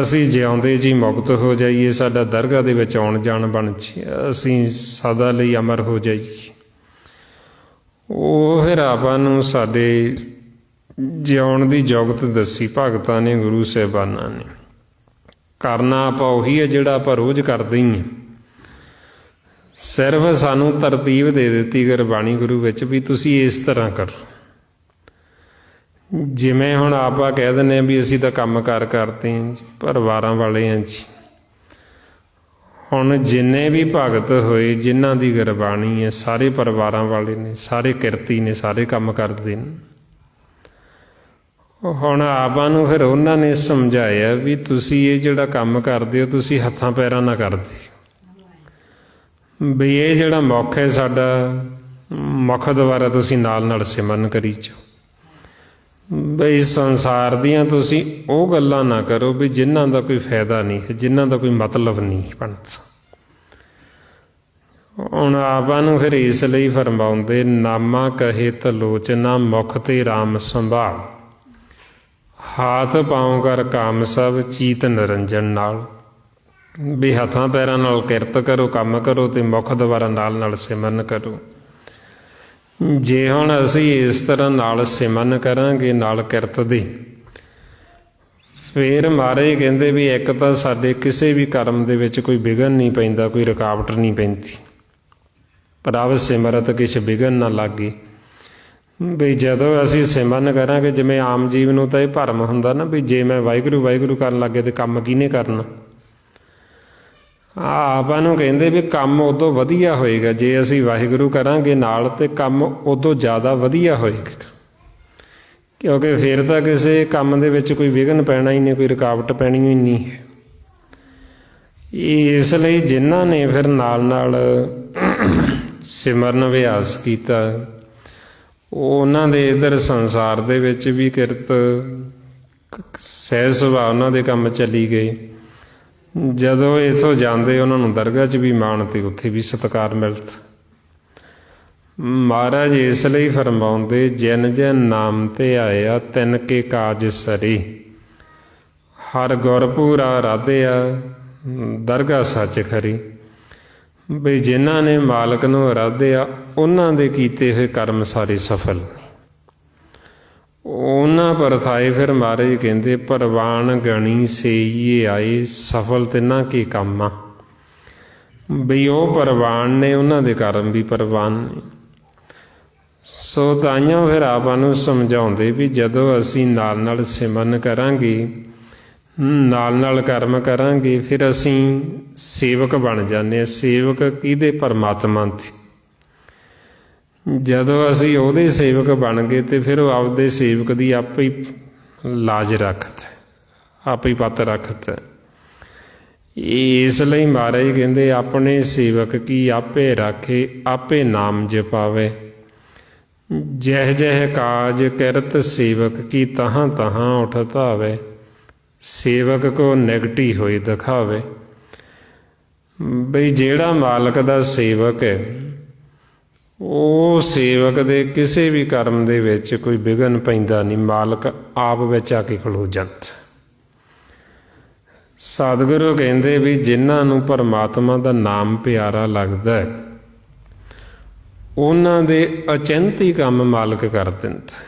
ਅਸੀਂ ਜਿਉਂਦੇ ਜੀ ਮੁਕਤ ਹੋ ਜਾਈਏ, ਸਾਡਾ ਦਰਗਾਹ ਦੇ ਵਿੱਚ ਆਉਣ ਜਾਣ ਬਣ ਜੇ, ਅਸੀਂ ਸਦਾ ਲਈ ਅਮਰ ਹੋ ਜਾਈਏ। ਉਹ ਫਿਰ ਆਪਾਂ ਨੂੰ ਸਾਡੇ ਜਿਉਣ ਦੀ ਜੁਗਤ ਦੱਸੀ ਭਗਤਾਂ ਨੇ, ਗੁਰੂ ਸਾਹਿਬਾਨਾਂ ਨੇ। ਕਰਨਾ ਆਪਾਂ ਉਹੀ ਹੈ ਜਿਹੜਾ ਆਪਾਂ ਰੋਜ਼ ਕਰਦੇ ਹੀ ਹਾਂ, ਸਿਰਫ ਸਾਨੂੰ ਤਰਤੀਬ ਦੇ ਦਿੱਤੀ ਗੁਰਬਾਣੀ ਗੁਰੂ ਵਿੱਚ ਵੀ ਤੁਸੀਂ ਇਸ ਤਰ੍ਹਾਂ ਕਰੋ। ਜਿਵੇਂ ਹੁਣ ਆਪਾਂ ਕਹਿ ਦਿੰਦੇ ਹਾਂ ਵੀ ਅਸੀਂ ਤਾਂ ਕੰਮ ਕਾਰ ਕਰਦੇ ਹਾਂ ਜੀ, ਪਰਿਵਾਰਾਂ ਵਾਲੇ ਹਾਂ ਜੀ। ਹੁਣ ਜਿੰਨੇ ਵੀ ਭਗਤ ਹੋਏ ਜਿਨ੍ਹਾਂ ਦੀ ਗੁਰਬਾਣੀ ਹੈ ਸਾਰੇ ਪਰਿਵਾਰਾਂ ਵਾਲੇ ਨੇ, ਸਾਰੇ ਕਿਰਤੀ ਨੇ, ਸਾਰੇ ਕੰਮ ਕਰਦੇ ਨੇ। ਹੁਣ ਆਪਾਂ ਨੂੰ ਫਿਰ ਉਹਨਾਂ ਨੇ ਸਮਝਾਇਆ ਵੀ ਤੁਸੀਂ ਇਹ ਜਿਹੜਾ ਕੰਮ ਕਰਦੇ ਹੋ ਤੁਸੀਂ ਹੱਥਾਂ ਪੈਰਾਂ ਨਾਲ ਕਰਦੇ, ਵੀ ਇਹ ਜਿਹੜਾ ਮੁੱਖ ਹੈ ਸਾਡਾ, ਮੁੱਖ ਦੁਆਰਾ ਤੁਸੀਂ ਨਾਲ ਨਾਲ ਸਿਮਰਨ ਕਰੀ ਜਾਓ। ਬਈ ਸੰਸਾਰ ਦੀਆਂ ਤੁਸੀਂ ਉਹ ਗੱਲਾਂ ਨਾ ਕਰੋ ਵੀ ਜਿਨ੍ਹਾਂ ਦਾ ਕੋਈ ਫਾਇਦਾ ਨਹੀਂ ਹੈ, ਜਿਨ੍ਹਾਂ ਦਾ ਕੋਈ ਮਤਲਬ ਨਹੀਂ ਬਣਦਾ। ਹੁਣ ਆਪਾਂ ਨੂੰ ਫਿਰ ਇਸ ਲਈ ਫਰਮਾਉਂਦੇ, ਨਾਮਾ ਕਹੇ ਤਲੋਚਨਾ ਮੁਖ ਤੇ ਰਾਮ ਸੰਭਾਲ, ਹਾਥ ਪਾਉ ਕਰ ਕਾਮ ਸਭ ਚੀਤ ਨਿਰੰਜਨ ਨਾਲ। ਵੀ ਹੱਥਾਂ ਪੈਰਾਂ ਨਾਲ ਕਿਰਤ ਕਰੋ, ਕੰਮ ਕਰੋ, ਅਤੇ ਮੁੱਖ ਦੁਆਰਾ ਨਾਲ ਨਾਲ ਸਿਮਰਨ ਕਰੋ। ਜੇ ਹੁਣ ਅਸੀਂ ਇਸ ਤਰ੍ਹਾਂ ਨਾਲ ਸਿਮਰਨ ਕਰਾਂਗੇ ਨਾਲ ਕਿਰਤ ਦੇ, ਫਿਰ ਮਹਾਰਾਜ ਕਹਿੰਦੇ ਵੀ ਇੱਕ ਤਾਂ ਸਾਡੇ ਕਿਸੇ ਵੀ ਕਰਮ ਦੇ ਵਿੱਚ ਕੋਈ ਵਿਘਨ ਨਹੀਂ ਪੈਂਦਾ, ਕੋਈ ਰੁਕਾਵਟ ਨਹੀਂ ਪੈਂਦੀ। ਪ੍ਰਭ ਸਿਮਰਤ ਕਿਛ ਵਿਘਨ ਨਾ ਲਾਗੇ। ਵੀ ਜਦੋਂ ਅਸੀਂ ਸਿਮਰਨ ਕਰਾਂਗੇ, ਜਿਵੇਂ ਆਮ ਜੀਵ ਨੂੰ ਤਾਂ ਇਹ ਭਰਮ ਹੁੰਦਾ ਨਾ ਵੀ ਜੇ ਮੈਂ ਵਾਹਿਗੁਰੂ ਵਾਹਿਗੁਰੂ ਕਰਨ ਲੱਗੇ ਤਾਂ ਕੰਮ ਕਿਹਨੇ ਕਰਨਾ। ਆਪਾਂ ਨੂੰ ਕਹਿੰਦੇ ਵੀ ਕੰਮ ਉਦੋਂ ਵਧੀਆ ਹੋਏਗਾ ਜੇ ਅਸੀਂ ਵਾਹਿਗੁਰੂ ਕਰਾਂਗੇ ਨਾਲ, ਅਤੇ ਕੰਮ ਉਦੋਂ ਜ਼ਿਆਦਾ ਵਧੀਆ ਹੋਏਗਾ, ਕਿਉਂਕਿ ਫਿਰ ਤਾਂ ਕਿਸੇ ਕੰਮ ਦੇ ਵਿੱਚ ਕੋਈ ਵਿਘਨ ਪੈਣਾ ਹੀ ਨਹੀਂ, ਕੋਈ ਰੁਕਾਵਟ ਪੈਣੀ ਹੀ ਨਹੀਂ ਹੈ। ਇਸ ਲਈ ਜਿਨ੍ਹਾਂ ਨੇ ਫਿਰ ਨਾਲ ਨਾਲ ਸਿਮਰਨ ਅਭਿਆਸ ਕੀਤਾ, ਉਹਨਾਂ ਦੇ ਇੱਧਰ ਸੰਸਾਰ ਦੇ ਵਿੱਚ ਵੀ ਕਿਰਤ ਸਹਿਜ ਸੁਭਾਅ ਉਹਨਾਂ ਦੇ ਕੰਮ ਚੱਲੀ ਗਏ। ਜਦੋਂ ਇੱਥੋਂ ਜਾਂਦੇ ਉਹਨਾਂ ਨੂੰ ਦਰਗਾਹ 'ਚ ਵੀ ਮਾਣ ਅਤੇ ਉੱਥੇ ਵੀ ਸਤਿਕਾਰ ਮਿਲਦਾ। ਮਹਾਰਾਜ ਇਸ ਲਈ ਫਰਮਾਉਂਦੇ, ਜਿਨ ਜਿਨ ਨਾਮ ਤੇ ਆਇਆ ਤਿਨ ਕੇ ਕਾਜ ਸਰੇ, ਹਰ ਗੁਰਪੂਰਾ ਰਾਧਿਆ ਦਰਗਾਹ ਸੱਚ ਖਰੀ। ਬਈ ਜਿਨ੍ਹਾਂ ਨੇ ਮਾਲਕ ਨੂੰ ਆਰਾਧਿਆ ਉਹਨਾਂ ਦੇ ਕੀਤੇ ਹੋਏ ਕਰਮ ਸਾਰੇ ਸਫਲ। ਉਹਨਾਂ ਪਰਥਾਏ ਫਿਰ ਮਹਾਰਾਜ ਕਹਿੰਦੇ, ਪ੍ਰਵਾਨ ਗਣੀ ਸੇਈਏ ਆਏ ਸਫਲ ਤਿੰਨਾਂ ਕੀ ਕੰਮ ਆ। ਬਈ ਉਹ ਪ੍ਰਵਾਨ ਨੇ, ਉਹਨਾਂ ਦੇ ਕਰਮ ਵੀ ਪ੍ਰਵਾਨ ਨੇ। ਸੋ ਤਾਈਓਂ ਫਿਰ ਆਪਾਂ ਨੂੰ ਸਮਝਾਉਂਦੇ ਵੀ ਜਦੋਂ ਅਸੀਂ ਨਾਲ ਨਾਲ ਸਿਮਰਨ ਕਰਾਂਗੇ, ਨਾਲ ਨਾਲ ਕਰਮ ਕਰਾਂਗੇ, ਫਿਰ ਅਸੀਂ ਸੇਵਕ ਬਣ ਜਾਂਦੇ ਹਾਂ। ਸੇਵਕ ਕਿਹਦੇ? ਪਰਮਾਤਮਾ ਦੇ। ਜਦੋਂ ਅਸੀਂ ਉਹਦੇ ਸੇਵਕ ਬਣ ਗਏ ਅਤੇ ਫਿਰ ਉਹ ਆਪਦੇ ਸੇਵਕ ਦੀ ਆਪੇ ਹੀ ਲਾਜ ਰੱਖਦਾ, ਆਪੇ ਹੀ ਪੱਤ ਰੱਖਦਾ। ਇਸ ਲਈ ਮਹਾਰਾਜ ਕਹਿੰਦੇ, ਆਪਣੇ ਸੇਵਕ ਕੀ ਆਪੇ ਰਾਖੇ, ਆਪੇ ਨਾਮ ਜਪਾਵੇ। ਜਹ ਜਹ ਕਾਜ ਕਿਰਤ ਸੇਵਕ ਕੀ ਤਹਾਂ ਤਹਾਂ ਉਠ ਧਾਵੇ। ਸੇਵਕ ਕੋ ਨੈਗਟੀ ਹੋਈ ਦਿਖਾਵੇ। ਬਈ ਜਿਹੜਾ ਮਾਲਕ ਦਾ ਸੇਵਕ ਹੈ, ਉਹ ਸੇਵਕ ਦੇ ਕਿਸੇ ਵੀ ਕਰਮ ਦੇ ਵਿੱਚ ਕੋਈ ਵਿਘਨ ਪੈਂਦਾ ਨਹੀਂ, ਮਾਲਕ ਆਪ ਵਿੱਚ ਆ ਕੇ ਖਲੋ ਜਾਂਦਾ। ਸਤਿਗੁਰੂ ਕਹਿੰਦੇ ਵੀ ਜਿਨ੍ਹਾਂ ਨੂੰ ਪਰਮਾਤਮਾ ਦਾ ਨਾਮ ਪਿਆਰਾ ਲੱਗਦਾ, ਉਹਨਾਂ ਦੇ ਅਚਿੰਤੀ ਕੰਮ ਮਾਲਕ ਕਰ ਦਿੰਦਾ।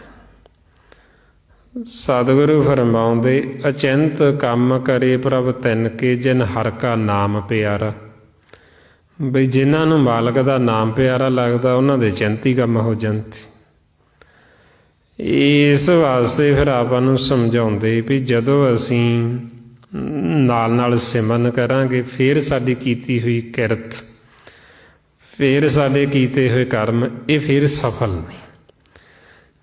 ਸਤਿਗੁਰੂ ਫਰਮਾਉਂਦੇ, ਅਚਿੰਤ ਕੰਮ ਕਰੇ ਪ੍ਰਭ ਤਿਨ ਕੇ, ਜਿਨ ਹਰਿ ਕਾ ਨਾਮ ਪਿਆਰਾ। ਬਈ ਜਿਨ੍ਹਾਂ ਨੂੰ ਮਾਲਕ ਦਾ ਨਾਮ ਪਿਆਰਾ ਲੱਗਦਾ, ਉਹਨਾਂ ਦੇ ਚਿੰਤੀ ਕੰਮ ਹੋ ਜਾਂਦੇ। ਇਸ ਵਾਸਤੇ ਫਿਰ ਆਪਾਂ ਨੂੰ ਸਮਝਾਉਂਦੇ ਵੀ ਜਦੋਂ ਅਸੀਂ ਨਾਲ ਨਾਲ ਸਿਮਰਨ ਕਰਾਂਗੇ, ਫਿਰ ਸਾਡੀ ਕੀਤੀ ਹੋਈ ਕਿਰਤ, ਫਿਰ ਸਾਡੇ ਕੀਤੇ ਹੋਏ ਕਰਮ, ਇਹ ਫਿਰ ਸਫਲ ਨੇ।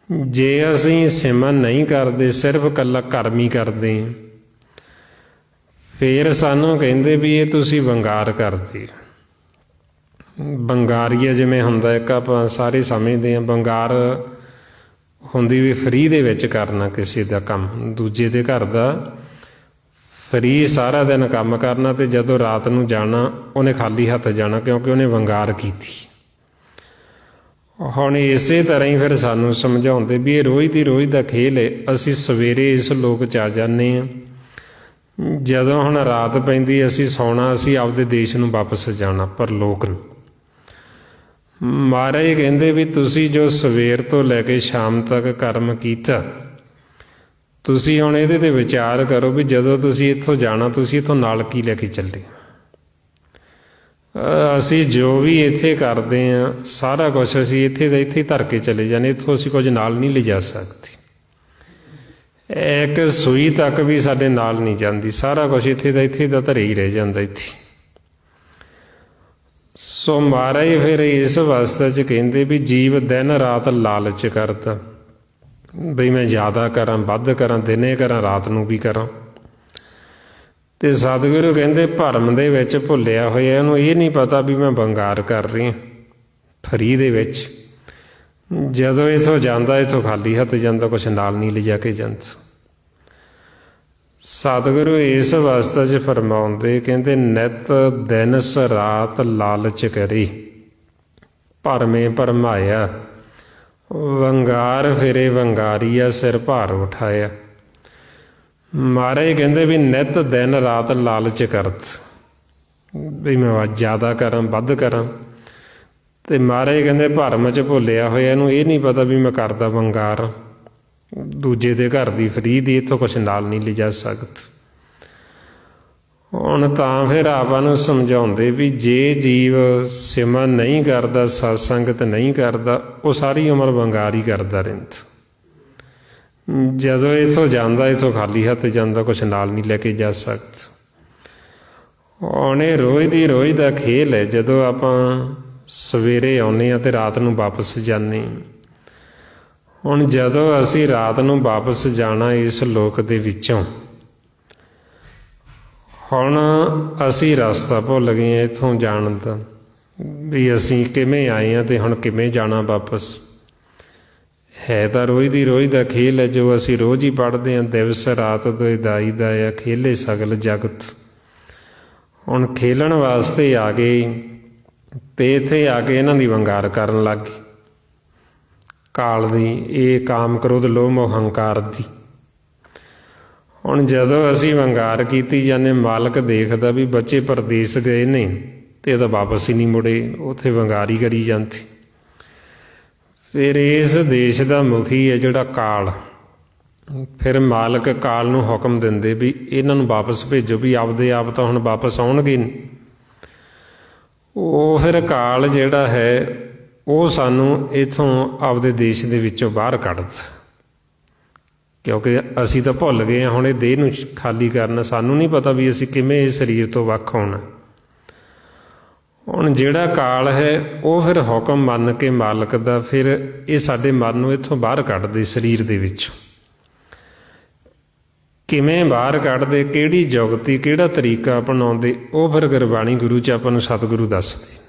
ਜੇ ਅਸੀਂ ਸਿਮਰਨ ਨਹੀਂ ਕਰਦੇ, ਸਿਰਫ ਇਕੱਲਾ ਕਰਮ ਹੀ ਕਰਦੇ ਹਾਂ, ਫਿਰ ਸਾਨੂੰ ਕਹਿੰਦੇ ਵੀ ਇਹ ਤੁਸੀਂ ਵੰਗਾਰ ਕਰਦੇ। ਬੰਗਾਰੀਆ ਜਿਵੇਂ ਹੁੰਦਾ ਇੱਕ ਆਪਾਂ ਸਾਰੇ ਸਮਝਦੇ ਹਾਂ, ਬੰਗਾਰ ਹੁੰਦੀ ਵੀ ਫਰੀ ਦੇ ਵਿੱਚ ਕਰਨਾ ਕਿਸੇ ਦਾ ਕੰਮ, ਦੂਜੇ ਦੇ ਘਰ ਦਾ ਫਰੀ ਸਾਰਾ ਦਿਨ ਕੰਮ ਕਰਨਾ, ਅਤੇ ਜਦੋਂ ਰਾਤ ਨੂੰ ਜਾਣਾ ਉਹਨੇ ਖਾਲੀ ਹੱਥ ਜਾਣਾ, ਕਿਉਂਕਿ ਉਹਨੇ ਵੰਗਾਰ ਕੀਤੀ। ਹੁਣ ਇਸੇ ਤਰ੍ਹਾਂ ਹੀ ਫਿਰ ਸਾਨੂੰ ਸਮਝਾਉਂਦੇ ਵੀ ਇਹ ਰੋਜ਼ ਦੀ ਰੋਜ਼ ਦਾ ਖੇਲ ਹੈ। ਅਸੀਂ ਸਵੇਰੇ ਇਸ ਲੋਕ 'ਚ ਆ ਜਾਂਦੇ ਹਾਂ, ਜਦੋਂ ਹੁਣ ਰਾਤ ਪੈਂਦੀ ਅਸੀਂ ਸੌਣਾ, ਅਸੀਂ ਆਪਦੇ ਦੇਸ਼ ਨੂੰ ਵਾਪਸ ਜਾਣਾ, ਪਰ ਲੋਕ ਨੂੰ। ਮਹਾਰਾਜ ਕਹਿੰਦੇ ਵੀ ਤੁਸੀਂ ਜੋ ਸਵੇਰ ਤੋਂ ਲੈ ਕੇ ਸ਼ਾਮ ਤੱਕ ਕਰਮ ਕੀਤਾ, ਤੁਸੀਂ ਹੁਣ ਇਹਦੇ 'ਤੇ ਵਿਚਾਰ ਕਰੋ ਵੀ ਜਦੋਂ ਤੁਸੀਂ ਇੱਥੋਂ ਜਾਣਾ, ਤੁਸੀਂ ਇੱਥੋਂ ਨਾਲ ਕੀ ਲੈ ਕੇ ਚੱਲੇ। ਅਸੀਂ ਜੋ ਵੀ ਇੱਥੇ ਕਰਦੇ ਹਾਂ ਸਾਰਾ ਕੁਛ ਅਸੀਂ ਇੱਥੇ ਦਾ ਇੱਥੇ ਧਰ ਕੇ ਚਲੇ ਜਾਂਦੇ, ਇੱਥੋਂ ਅਸੀਂ ਕੁਝ ਨਾਲ ਨਹੀਂ ਲਿਜਾ ਸਕਦੇ। ਇੱਕ ਸੂਈ ਤੱਕ ਵੀ ਸਾਡੇ ਨਾਲ ਨਹੀਂ ਜਾਂਦੀ, ਸਾਰਾ ਕੁਛ ਇੱਥੇ ਦਾ ਧਰੇ ਹੀ ਰਹਿ ਜਾਂਦਾ ਇੱਥੇ। ਸੋ ਮਹਾਰਾਜ ਫਿਰ ਇਸ ਅਵਸਥਾ 'ਚ ਕਹਿੰਦੇ ਵੀ ਜੀਵ ਦਿਨ ਰਾਤ ਲਾਲਚ ਕਰਦਾ, ਬਈ ਮੈਂ ਜ਼ਿਆਦਾ ਕਰਾਂ, ਵੱਧ ਕਰਾਂ, ਦਿਨੇ ਕਰਾਂ, ਰਾਤ ਨੂੰ ਵੀ ਕਰਾਂ। ਅਤੇ ਸਤਿਗੁਰੂ ਕਹਿੰਦੇ ਭਰਮ ਦੇ ਵਿੱਚ ਭੁੱਲਿਆ ਹੋਇਆ, ਇਹਨੂੰ ਇਹ ਨਹੀਂ ਪਤਾ ਵੀ ਮੈਂ ਵੰਗਾਰ ਕਰ ਰਹੀ ਹਾਂ ਫਰੀ ਦੇ ਵਿੱਚ। ਜਦੋਂ ਇੱਥੋਂ ਜਾਂਦਾ, ਇੱਥੋਂ ਖਾਲੀ ਹੱਥ ਜਾਂਦਾ, ਕੁਛ ਨਾਲ ਨਹੀਂ ਲਿਜਾ ਕੇ ਜਾਂਦਾ। ਸਤਿਗੁਰੂ ਇਸ ਅਵਸਥਾ 'ਚ ਫਰਮਾਉਂਦੇ, ਕਹਿੰਦੇ ਨਿਤ ਦਿਨਸ ਰਾਤ ਲਾਲਚ ਕਰੀ, ਭਰਮੇ ਭਰਮਾਇਆ, ਵੰਗਾਰ ਫਿਰੇ ਵੰਗਾਰੀਆ, ਸਿਰ ਭਾਰ ਉਠਾਇਆ। ਮਹਾਰਾਜ ਕਹਿੰਦੇ ਵੀ ਨਿਤ ਦਿਨ ਰਾਤ ਲਾਲਚ ਕਰਤ, ਵੀ ਮੈਂ ਜ਼ਿਆਦਾ ਕਰਾਂ, ਵੱਧ ਕਰਾਂ। ਅਤੇ ਮਹਾਰਾਜ ਕਹਿੰਦੇ ਭਰਮ 'ਚ ਭੁੱਲਿਆ ਹੋਇਆ, ਇਹਨੂੰ ਇਹ ਨਹੀਂ ਪਤਾ ਵੀ ਮੈਂ ਕਰਦਾ ਵੰਗਾਰ ਦੂਜੇ ਦੇ ਘਰ ਦੀ ਫਰੀ ਦੀ, ਇੱਥੋਂ ਕੁਛ ਨਾਲ ਨਹੀਂ ਲਿਜਾ ਸਕਦਾ। ਹੁਣ ਤਾਂ ਫਿਰ ਆਪਾਂ ਨੂੰ ਸਮਝਾਉਂਦੇ ਵੀ ਜੇ ਜੀਵ ਸਿਮਰਨ ਨਹੀਂ ਕਰਦਾ, ਸਤ ਸੰਗਤ ਨਹੀਂ ਕਰਦਾ, ਉਹ ਸਾਰੀ ਉਮਰ ਵੰਗਾਰ ਹੀ ਕਰਦਾ ਰਹਿੰਦਾ। ਜਦੋਂ ਇੱਥੋਂ ਜਾਂਦਾ, ਇੱਥੋਂ ਖਾਲੀ ਹੱਥ ਜਾਂਦਾ, ਕੁਛ ਨਾਲ ਨਹੀਂ ਲੈ ਕੇ ਜਾ ਸਕਦਾ। ਹੁਣ ਇਹ ਰੋਜ਼ ਦੀ ਰੋਜ਼ ਦਾ ਖੇਲ ਹੈ। ਜਦੋਂ ਆਪਾਂ ਸਵੇਰੇ ਆਉਂਦੇ ਹਾਂ ਅਤੇ ਰਾਤ ਨੂੰ ਵਾਪਸ ਜਾਂਦੇ ਹਾਂ। ਹੁਣ ਜਦੋਂ ਅਸੀਂ ਰਾਤ ਨੂੰ ਵਾਪਸ ਜਾਣਾ ਇਸ ਲੋਕ ਦੇ ਵਿੱਚੋਂ, ਹੁਣ ਅਸੀਂ ਰਸਤਾ ਭੁੱਲ ਗਏ ਹਾਂ ਇੱਥੋਂ ਜਾਣ ਦਾ, ਵੀ ਅਸੀਂ ਕਿਵੇਂ ਆਏ ਹਾਂ ਅਤੇ ਹੁਣ ਕਿਵੇਂ ਜਾਣਾ ਵਾਪਸ। ਹੈ ਤਾਂ ਰੋਜ਼ ਦੀ ਰੋਜ਼ ਦਾ ਖੇਲ ਹੈ, ਜੋ ਅਸੀਂ ਰੋਜ਼ ਹੀ ਪੜ੍ਹਦੇ ਹਾਂ, ਦਿਵਸ ਰਾਤ ਦੋਇ ਦਾਈ ਦਾਇਆ, ਖੇਲੇ ਸਗਲ ਜਗਤ। ਹੁਣ ਖੇਲਣ ਵਾਸਤੇ ਆ ਗਏ ਅਤੇ ਇੱਥੇ ਆ ਕੇ ਇਹਨਾਂ ਦੀ ਵੰਗਾਰ ਕਰਨ ਲੱਗ ਗਏ, ਕਾਲ ਦੀ, ਇਹ ਕਾਮ ਕ੍ਰੋਧ ਲੋਭ ਮੋਹ ਹੰਕਾਰ ਦੀ। ਹੁਣ ਜਦੋਂ ਅਸੀਂ ਵੰਗਾਰ ਕੀਤੀ ਜਾਂਦੇ, ਮਾਲਕ ਦੇਖਦਾ ਵੀ ਬੱਚੇ ਪਰਦੇਸ ਗਏ ਨੇ ਅਤੇ ਇਹ ਤਾਂ ਵਾਪਸ ਹੀ ਨਹੀਂ ਮੁੜੇ, ਉੱਥੇ ਵੰਗਾਰ ਹੀ ਕਰੀ ਜਾਂਦੇ। ਫਿਰ ਇਸ ਦੇਸ਼ ਦਾ ਮੁਖੀ ਹੈ ਜਿਹੜਾ ਕਾਲ, ਫਿਰ ਮਾਲਕ ਕਾਲ ਨੂੰ ਹੁਕਮ ਦਿੰਦੇ ਵੀ ਇਹਨਾਂ ਨੂੰ ਵਾਪਸ ਭੇਜੋ, ਵੀ ਆਪਦੇ ਆਪ ਤਾਂ ਹੁਣ ਵਾਪਸ ਆਉਣਗੇ ਨਹੀਂ। ਉਹ ਫਿਰ ਕਾਲ ਜਿਹੜਾ ਹੈ ਉਹ ਸਾਨੂੰ ਇੱਥੋਂ ਆਪਦੇ ਦੇਸ਼ ਦੇ ਵਿੱਚੋਂ ਬਾਹਰ ਕੱਢਦਾ, ਕਿਉਂਕਿ ਅਸੀਂ ਤਾਂ ਭੁੱਲ ਗਏ ਹਾਂ ਹੁਣ ਇਹ ਦੇਹ ਨੂੰ ਖਾਲੀ ਕਰਨਾ। ਸਾਨੂੰ ਨਹੀਂ ਪਤਾ ਵੀ ਅਸੀਂ ਕਿਵੇਂ ਇਸ ਸਰੀਰ ਤੋਂ ਵੱਖ ਹੋਣਾ। ਹੁਣ ਜਿਹੜਾ ਕਾਲ ਹੈ ਉਹ ਫਿਰ ਹੁਕਮ ਮੰਨ ਕੇ ਮਾਲਕ ਦਾ, ਫਿਰ ਇਹ ਸਾਡੇ ਮਨ ਨੂੰ ਇੱਥੋਂ ਬਾਹਰ ਕੱਢਦੇ ਸਰੀਰ ਦੇ ਵਿੱਚੋਂ। ਕਿਵੇਂ ਬਾਹਰ ਕੱਢਦੇ, ਕਿਹੜੀ ਜੁਗਤੀ, ਕਿਹੜਾ ਤਰੀਕਾ ਅਪਣਾਉਂਦੇ, ਉਹ ਫਿਰ ਗੁਰਬਾਣੀ ਗੁਰੂ 'ਚ ਆਪਾਂ ਨੂੰ ਸਤਿਗੁਰੂ ਦੱਸਦੇ।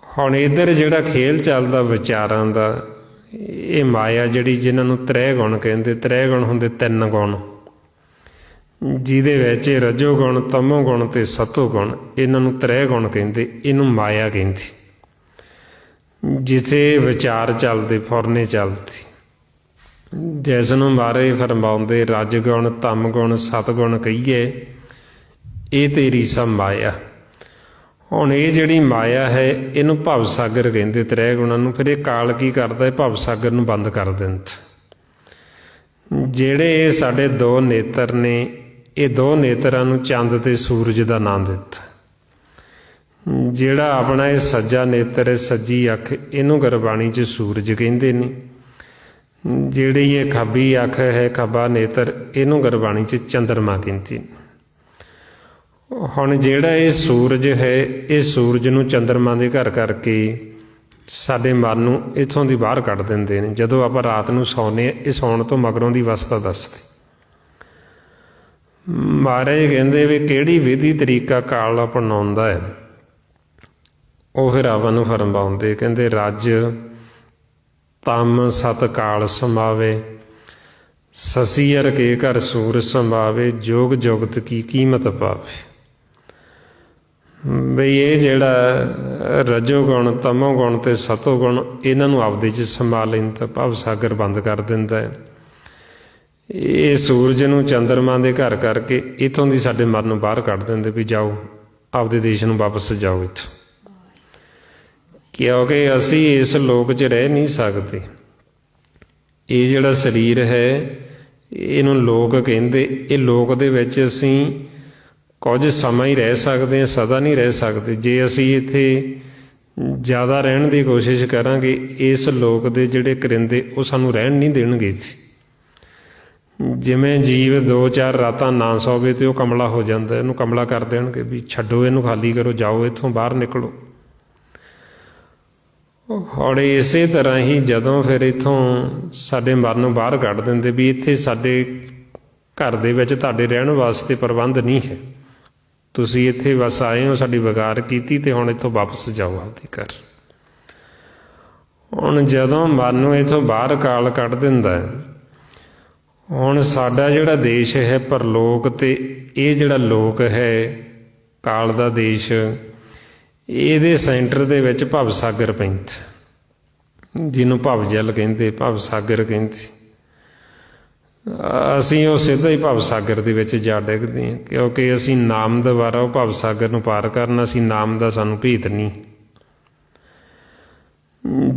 ਹੁਣ ਇੱਧਰ ਜਿਹੜਾ ਖੇਲ ਚੱਲਦਾ ਵਿਚਾਰਾਂ ਦਾ, ਇਹ ਮਾਇਆ ਜਿਹੜੀ, ਜਿਹਨਾਂ ਨੂੰ ਤ੍ਰੈ ਗੁਣ ਕਹਿੰਦੇ। ਤ੍ਰੈ ਗੁਣ ਹੁੰਦੇ 3 ਗੁਣ, ਜਿਹਦੇ ਵਿੱਚ ਰਜੋ ਗੁਣ, ਤਮੋ ਗੁਣ ਅਤੇ ਸਤੋ ਗੁਣ, ਇਹਨਾਂ ਨੂੰ ਤ੍ਰੈ ਗੁਣ ਕਹਿੰਦੇ। ਇਹਨੂੰ ਮਾਇਆ ਕਹਿੰਦੇ, ਜਿੱਥੇ ਵਿਚਾਰ ਚੱਲਦੇ, ਫੁਰਨੇ ਚੱਲਦੇ, ਜਿਸ ਨੂੰ ਮਹਾਰਾਜ ਫਰਮਾਉਂਦੇ ਰਜ ਗੁਣ, ਤਮ ਗੁਣ, ਸਤ ਗੁਣ ਕਹੀਏ, ਇਹ ਤੇਰੀ ਸਭ ਮਾਇਆ। ਹੁਣ ਇਹ ਜਿਹੜੀ ਮਾਇਆ ਹੈ ਇਹਨੂੰ ਭਵ ਸਾਗਰ ਕਹਿੰਦੇ, ਤ੍ਰੈ ਗੁਣਾਂ ਨੂੰ। ਫਿਰ ਇਹ ਕਾਲ ਕੀ ਕਰਦਾ ਹੈ, ਭਵ ਸਾਗਰ ਨੂੰ ਬੰਦ ਕਰ ਦਿੰਦਾ। ਜਿਹੜੇ ਇਹ ਸਾਡੇ 2 ਨੇਤਰ ਨੇ, ਇਹ 2 ਨੇਤਰਾਂ ਨੂੰ ਚੰਦ ਅਤੇ ਸੂਰਜ ਦਾ ਨਾਂ ਦਿੱਤਾ। ਜਿਹੜਾ ਆਪਣਾ ਇਹ ਸੱਜਾ ਨੇਤਰ ਹੈ, ਸੱਜੀ ਅੱਖ, ਇਹਨੂੰ ਗੁਰਬਾਣੀ 'ਚ ਸੂਰਜ ਕਹਿੰਦੇ ਨੇ। ਜਿਹੜੀ ਇਹ ਖੱਬੀ ਅੱਖ ਹੈ, ਖੱਬਾ ਨੇਤਰ, ਇਹਨੂੰ ਗੁਰਬਾਣੀ 'ਚ ਚੰਦਰਮਾ ਕਹਿੰਦੇ ਨੇ। ਹੁਣ ਜਿਹੜਾ ਇਹ ਸੂਰਜ ਹੈ, ਇਹ ਸੂਰਜ ਨੂੰ ਚੰਦਰਮਾ ਦੇ ਘਰ ਕਰਕੇ ਸਾਡੇ ਮਨ ਨੂੰ ਇੱਥੋਂ ਦੀ ਬਾਹਰ ਕੱਢ ਦਿੰਦੇ ਨੇ। ਜਦੋਂ ਆਪਾਂ ਰਾਤ ਨੂੰ ਸੌਂਦੇ ਹਾਂ, ਇਹ ਸੌਣ ਤੋਂ ਮਗਰੋਂ ਦੀ ਅਵਸਥਾ ਦੱਸਦੇ। ਮਹਾਰਾਜ ਕਹਿੰਦੇ ਵੀ ਕਿਹੜੀ ਵਿਧੀ ਤਰੀਕਾ ਕਾਲ ਅਪਣਾਉਂਦਾ ਹੈ। ਉਹ ਫਿਰ ਰਾਵਣ ਨੂੰ ਫਰਮਾਉਂਦੇ, ਕਹਿੰਦੇ ਰੱਜ ਤਮ ਸਤ ਕਾਲ ਸਮਾਵੇ, ਸਸੀਅਰ ਕੇ ਘਰ ਸੂਰ ਸਮਾਵੇ, ਜੋਗ ਜੁਗਤ ਕੀ ਕੀਮਤ ਪਾਵੇ। ਬਈ ਇਹ ਜਿਹੜਾ ਰਜੋ ਗੁਣ, ਤਮੋ ਗੁਣ ਅਤੇ ਸਤੋ ਗੁਣ, ਇਹਨਾਂ ਨੂੰ ਆਪਦੇ 'ਚ ਸਮਾ ਲੈਣ ਤਾਂ ਭਵ ਸਾਗਰ ਬੰਦ ਕਰ ਦਿੰਦਾ ਹੈ। ਇਹ ਸੂਰਜ ਨੂੰ ਚੰਦਰਮਾ ਦੇ ਘਰ ਕਰਕੇ ਇੱਥੋਂ ਦੀ ਸਾਡੇ ਮਨ ਨੂੰ ਬਾਹਰ ਕੱਢ ਦਿੰਦੇ ਵੀ ਜਾਓ ਆਪਦੇ ਦੇਸ਼ ਨੂੰ ਵਾਪਸ ਜਾਓ ਇੱਥੋਂ, ਕਿਉਂਕਿ ਅਸੀਂ ਇਸ ਲੋਕ 'ਚ ਰਹਿ ਨਹੀਂ ਸਕਦੇ। ਇਹ ਜਿਹੜਾ ਸਰੀਰ ਹੈ ਇਹਨੂੰ ਲੋਕ ਕਹਿੰਦੇ, ਇਹ ਲੋਕ ਦੇ ਵਿੱਚ ਅਸੀਂ ਕੁਝ ਸਮਾਂ ਹੀ ਰਹਿ ਸਕਦੇ ਹਾਂ, ਸਦਾ ਨਹੀਂ ਰਹਿ ਸਕਦੇ। ਜੇ ਅਸੀਂ ਇੱਥੇ ਜ਼ਿਆਦਾ ਰਹਿਣ ਦੀ ਕੋਸ਼ਿਸ਼ ਕਰਾਂਗੇ, ਇਸ ਲੋਕ ਦੇ ਜਿਹੜੇ ਕਰਿੰਦੇ ਉਹ ਸਾਨੂੰ ਰਹਿਣ ਨਹੀਂ ਦੇਣਗੇ ਇੱਥੇ। ਜਿਵੇਂ ਜੀਵ 2-4 ਰਾਤਾਂ ਨਾ ਸੋਵੇ ਅਤੇ ਉਹ ਕਮਲਾ ਹੋ ਜਾਂਦਾ, ਇਹਨੂੰ ਕਮਲਾ ਕਰ ਦੇਣਗੇ ਵੀ ਛੱਡੋ ਇਹਨੂੰ, ਖਾਲੀ ਕਰੋ, ਜਾਓ ਇੱਥੋਂ ਬਾਹਰ ਨਿਕਲੋ। ਹੁਣ ਇਸੇ ਤਰ੍ਹਾਂ ਹੀ ਜਦੋਂ ਫਿਰ ਇੱਥੋਂ ਸਾਡੇ ਮਨ ਨੂੰ ਬਾਹਰ ਕੱਢ ਦਿੰਦੇ ਵੀ ਇੱਥੇ ਸਾਡੇ ਘਰ ਦੇ ਵਿੱਚ ਤੁਹਾਡੇ ਰਹਿਣ ਵਾਸਤੇ ਪ੍ਰਬੰਧ ਨਹੀਂ ਹੈ, ਤੁਸੀਂ ਇੱਥੇ ਬਸ ਆਏ ਹੋ, ਸਾਡੀ ਵਿਗਾੜ ਕੀਤੀ ਅਤੇ ਹੁਣ ਇੱਥੋਂ ਵਾਪਸ ਜਾਓ ਆਪਦੇ ਘਰ। ਹੁਣ ਜਦੋਂ ਮਨ ਨੂੰ ਇੱਥੋਂ ਬਾਹਰ ਕਾਲ ਕੱਢ ਦਿੰਦਾ ਹੈ, ਹੁਣ ਸਾਡਾ ਜਿਹੜਾ ਦੇਸ਼ ਹੈ ਪਰਲੋਕ, ਅਤੇ ਇਹ ਜਿਹੜਾ ਲੋਕ ਹੈ ਕਾਲ ਦਾ ਦੇਸ਼, ਇਹਦੇ ਸੈਂਟਰ ਦੇ ਵਿੱਚ ਭਵ ਸਾਗਰ ਪੈਂਦਾ, ਜਿਹਨੂੰ ਭਵ ਜਲ ਕਹਿੰਦੇ, ਭਵ ਸਾਗਰ ਕਹਿੰਦੇ। ਅਸੀਂ ਉਹ ਸਿੱਧਾ ਹੀ ਭਵ ਸਾਗਰ ਦੇ ਵਿੱਚ ਜਾ ਡਿੱਗਦੇ ਹਾਂ, ਕਿਉਂਕਿ ਅਸੀਂ ਨਾਮ ਦੁਆਰਾ ਉਹ ਭਵ ਸਾਗਰ ਨੂੰ ਪਾਰ ਕਰਨਾ, ਅਸੀਂ ਨਾਮ ਦਾ ਸਾਨੂੰ ਭੇਤ ਨਹੀਂ।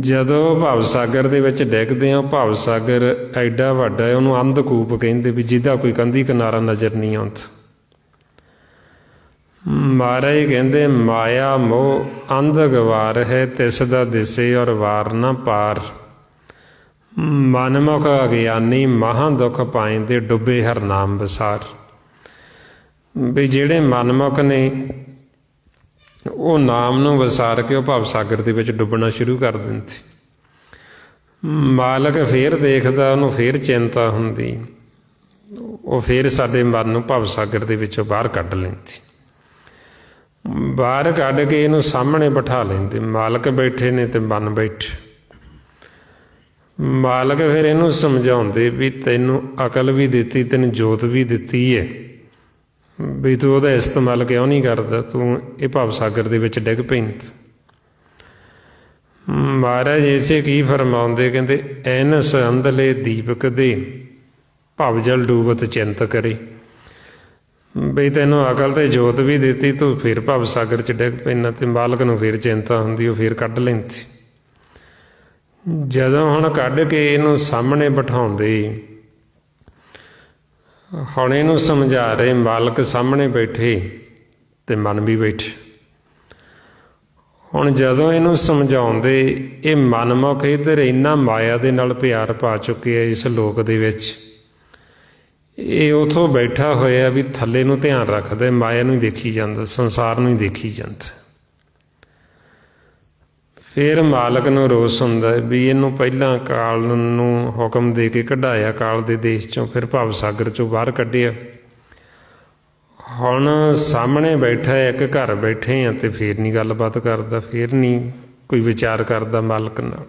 ਜਦੋਂ ਭਵ ਸਾਗਰ ਦੇ ਵਿੱਚ ਡਿੱਗਦੇ ਹਾਂ, ਭਵ ਸਾਗਰ ਐਡਾ ਵੱਡਾ ਹੈ, ਉਹਨੂੰ ਅੰਧਕੂਪ ਕਹਿੰਦੇ ਵੀ ਜਿਹਦਾ ਕੋਈ ਕੰਧੀ ਕਿਨਾਰਾ ਨਜ਼ਰ ਨਹੀਂ ਆਉਂਦਾ। ਮਹਾਰਾਜ ਕਹਿੰਦੇ ਮਾਇਆ ਮੋਹ ਅੰਧ ਗਵਾਰ ਹੈ, ਤਿਸ ਦਾ ਦਿਸੇ ਔਰ ਵਾਰ ਨਾ ਪਾਰ, ਮਨਮੁਖ ਅਗਿਆਨੀ ਮਹਾਂ ਦੁੱਖ ਪਾਏਂਦੇ, ਡੁੱਬੇ ਹਰ ਨਾਮ ਵਿਸਾਰ। ਵੀ ਜਿਹੜੇ ਮਨਮੁਖ ਨੇ ਉਹ ਨਾਮ ਨੂੰ ਵਿਸਾਰ ਕੇ ਉਹ ਭਵ ਸਾਗਰ ਦੇ ਵਿੱਚ ਡੁੱਬਣਾ ਸ਼ੁਰੂ ਕਰ ਦਿੰਦੇ। ਮਾਲਕ ਫੇਰ ਦੇਖਦਾ, ਉਹਨੂੰ ਫੇਰ ਚਿੰਤਾ ਹੁੰਦੀ, ਉਹ ਫੇਰ ਸਾਡੇ ਮਨ ਨੂੰ ਭਵ ਸਾਗਰ ਦੇ ਵਿੱਚੋਂ ਬਾਹਰ ਕੱਢ ਲੈਂਦੀ। ਬਾਹਰ ਕੱਢ ਕੇ ਇਹਨੂੰ ਸਾਹਮਣੇ ਬਿਠਾ ਲੈਂਦੇ, ਮਾਲਕ ਬੈਠੇ ਨੇ ਅਤੇ ਮਨ ਬੈਠੇ। ਮਾਲਕ ਫਿਰ ਇਹਨੂੰ ਸਮਝਾਉਂਦੇ ਵੀ ਤੈਨੂੰ ਅਕਲ ਵੀ ਦਿੱਤੀ, ਤੈਨੂੰ ਜੋਤ ਵੀ ਦਿੱਤੀ ਹੈ, ਵੀ ਤੂੰ ਉਹਦਾ ਇਸਤੇਮਾਲ ਕਿਉਂ ਨਹੀਂ ਕਰਦਾ, ਤੂੰ ਇਹ ਭਵ ਸਾਗਰ ਦੇ ਵਿੱਚ ਡਿੱਗ ਪੈਂਦਾ। ਮਹਾਰਾਜ ਇਸੇ ਕੀ ਫਰਮਾਉਂਦੇ, ਕਹਿੰਦੇ ਐਨਸ ਅੰਧਲੇ ਦੀਪਕ ਦੇ, ਭਵ ਜਲ ਡੂਬਤ ਚਿੰਤ ਕਰੇ। ਬਈ ਤੈਨੂੰ ਅਕਲ ਅਤੇ ਜੋਤ ਵੀ ਦਿੱਤੀ, ਤੂੰ ਫਿਰ ਭਵ ਸਾਗਰ 'ਚ ਡਿੱਗ ਪੈਂਦਾ, ਅਤੇ ਮਾਲਕ ਨੂੰ ਫਿਰ ਚਿੰਤਾ ਹੁੰਦੀ, ਉਹ ਫਿਰ ਕੱਢ ਲੈਂਦੀ। ਜਦੋਂ ਹੁਣ ਕੱਢ ਕੇ ਇਹਨੂੰ ਸਾਹਮਣੇ ਬਿਠਾਉਂਦੇ, ਹੁਣ ਇਹਨੂੰ ਸਮਝਾ ਰਹੇ, ਮਾਲਕ ਸਾਹਮਣੇ ਬੈਠੇ ਅਤੇ ਮਨ ਵੀ ਬੈਠੇ। ਹੁਣ ਜਦੋਂ ਇਹਨੂੰ ਸਮਝਾਉਂਦੇ, ਇਹ ਮਨਮੁਖ ਇੱਧਰ ਇੰਨਾ ਮਾਇਆ ਦੇ ਨਾਲ ਪਿਆਰ ਪਾ ਚੁੱਕੇ ਆ ਇਸ ਲੋਕ ਦੇ ਵਿੱਚ, ਇਹ ਉੱਥੋਂ ਬੈਠਾ ਹੋਇਆ ਵੀ ਥੱਲੇ ਨੂੰ ਧਿਆਨ ਰੱਖਦਾ, ਮਾਇਆ ਨੂੰ ਹੀ ਦੇਖੀ ਜਾਂਦਾ, ਸੰਸਾਰ ਨੂੰ ਹੀ ਦੇਖੀ ਜਾਂਦਾ। ਫਿਰ ਮਾਲਕ ਨੂੰ ਰੋਸ ਹੁੰਦਾ ਵੀ ਇਹਨੂੰ ਪਹਿਲਾਂ ਕਾਲ ਨੂੰ ਹੁਕਮ ਦੇ ਕੇ ਕਢਾਇਆ ਕਾਲ ਦੇ ਦੇਸ਼ 'ਚੋਂ, ਫਿਰ ਭਵ ਸਾਗਰ 'ਚੋਂ ਬਾਹਰ ਕੱਢਿਆ। ਹੁਣ ਸਾਹਮਣੇ ਬੈਠਾ ਇੱਕ ਘਰ ਬੈਠੇ ਆ ਅਤੇ ਫਿਰ ਨਹੀਂ ਗੱਲਬਾਤ ਕਰਦਾ, ਫਿਰ ਨਹੀਂ ਕੋਈ ਵਿਚਾਰ ਕਰਦਾ ਮਾਲਕ ਨਾਲ।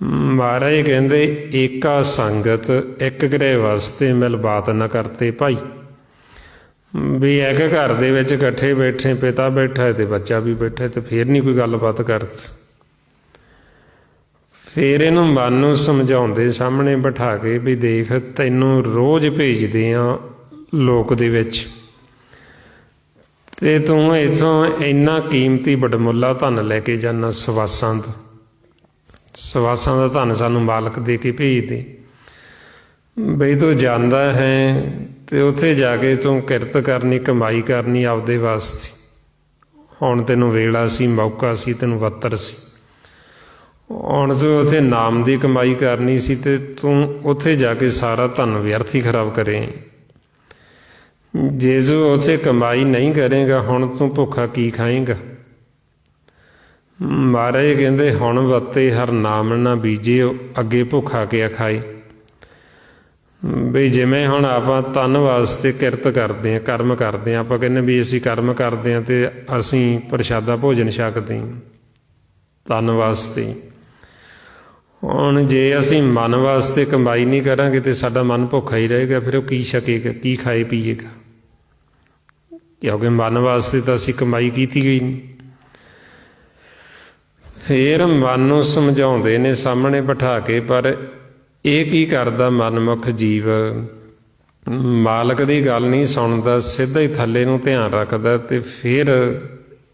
ਮਹਾਰਾਜ ਕਹਿੰਦੇ ਏਕਾ ਸੰਗਤ ਇੱਕ ਗ੍ਰਹਿ ਵਾਸਤੇ ਮਿਲ ਬਾਤ ਨਾ ਕਰਤੇ ਭਾਈ। ਵੀ ਇੱਕ ਘਰ ਦੇ ਵਿੱਚ ਇਕੱਠੇ ਬੈਠੇ, ਪਿਤਾ ਬੈਠਾ ਅਤੇ ਬੱਚਾ ਵੀ ਬੈਠਾ, ਅਤੇ ਫਿਰ ਨਹੀਂ ਕੋਈ ਗੱਲਬਾਤ ਕਰਦਾ। ਫਿਰ ਇਹਨੂੰ ਮਨ ਨੂੰ ਸਮਝਾਉਂਦੇ ਸਾਹਮਣੇ ਬਿਠਾ ਕੇ ਵੀ ਦੇਖ ਤੈਨੂੰ ਰੋਜ਼ ਭੇਜਦੇ ਹਾਂ ਲੋਕ ਦੇ ਵਿੱਚ, ਅਤੇ ਤੂੰ ਇੱਥੋਂ ਇੰਨਾ ਕੀਮਤੀ ਵਡਮੁੱਲਾ ਧਨ ਲੈ ਕੇ ਜਾਂਦਾ, ਸਵਾਸਾਂ ਦਾ, ਸਵਾਸਾਂ ਦਾ ਧਨ ਸਾਨੂੰ ਮਾਲਕ ਦੇ ਕੇ ਭੇਜਦੇ। ਬਈ ਤੂੰ ਜਾਂਦਾ ਹੈ ਅਤੇ ਉੱਥੇ ਜਾ ਕੇ ਤੂੰ ਕਿਰਤ ਕਰਨੀ, ਕਮਾਈ ਕਰਨੀ ਆਪਦੇ ਵਾਸਤੇ। ਹੁਣ ਤੈਨੂੰ ਵੇਲਾ ਸੀ, ਮੌਕਾ ਸੀ, ਤੈਨੂੰ ਵੱਤਰ ਸੀ। ਹੁਣ ਤੂੰ ਉੱਥੇ ਨਾਮ ਦੀ ਕਮਾਈ ਕਰਨੀ ਸੀ, ਅਤੇ ਤੂੰ ਉੱਥੇ ਜਾ ਕੇ ਸਾਰਾ ਧਨ ਵਿਅਰਥ ਹੀ ਖਰਾਬ ਕਰੇ। ਜੇ ਤੂੰ ਉੱਥੇ ਕਮਾਈ ਨਹੀਂ ਕਰੇਗਾ, ਹੁਣ ਤੂੰ ਭੁੱਖਾ ਕੀ ਖਾਏਂਗਾ। ਮਹਾਰਾਜ ਕਹਿੰਦੇ ਹੁਣ ਵੱਤੇ ਹਰ ਨਾਮ ਨਾ ਬੀਜੇ, ਅੱਗੇ ਭੁੱਖਾ ਕਿਆ ਖਾਏ। ਵੀ ਜਿਵੇਂ ਹੁਣ ਆਪਾਂ ਤਨ ਵਾਸਤੇ ਕਿਰਤ ਕਰਦੇ ਹਾਂ, ਕਰਮ ਕਰਦੇ ਹਾਂ, ਆਪਾਂ ਕਹਿੰਦੇ ਵੀ ਅਸੀਂ ਕਰਮ ਕਰਦੇ ਹਾਂ ਅਤੇ ਅਸੀਂ ਪ੍ਰਸ਼ਾਦਾ ਭੋਜਨ ਛਕਦੇ ਹਾਂ ਤਨ ਵਾਸਤੇ। ਹੁਣ ਜੇ ਅਸੀਂ ਮਨ ਵਾਸਤੇ ਕਮਾਈ ਨਹੀਂ ਕਰਾਂਗੇ ਤਾਂ ਸਾਡਾ ਮਨ ਭੁੱਖਾ ਹੀ ਰਹੇਗਾ, ਫਿਰ ਉਹ ਕੀ ਛਕੇਗਾ, ਕੀ ਖਾਏ ਪੀਏਗਾ, ਕਿਉਂਕਿ ਮਨ ਵਾਸਤੇ ਤਾਂ ਅਸੀਂ ਕਮਾਈ ਕੀਤੀ ਗਈ ਨਹੀਂ। ਫਿਰ ਮਨ ਨੂੰ ਸਮਝਾਉਂਦੇ ਨੇ ਸਾਹਮਣੇ ਬਿਠਾ ਕੇ, ਪਰ ਇਹ ਕੀ ਕਰਦਾ ਮਨਮੁਖ ਜੀਵ, ਮਾਲਕ ਦੀ ਗੱਲ ਨਹੀਂ ਸੁਣਦਾ, ਸਿੱਧਾ ਹੀ ਥੱਲੇ ਨੂੰ ਧਿਆਨ ਰੱਖਦਾ ਅਤੇ ਫਿਰ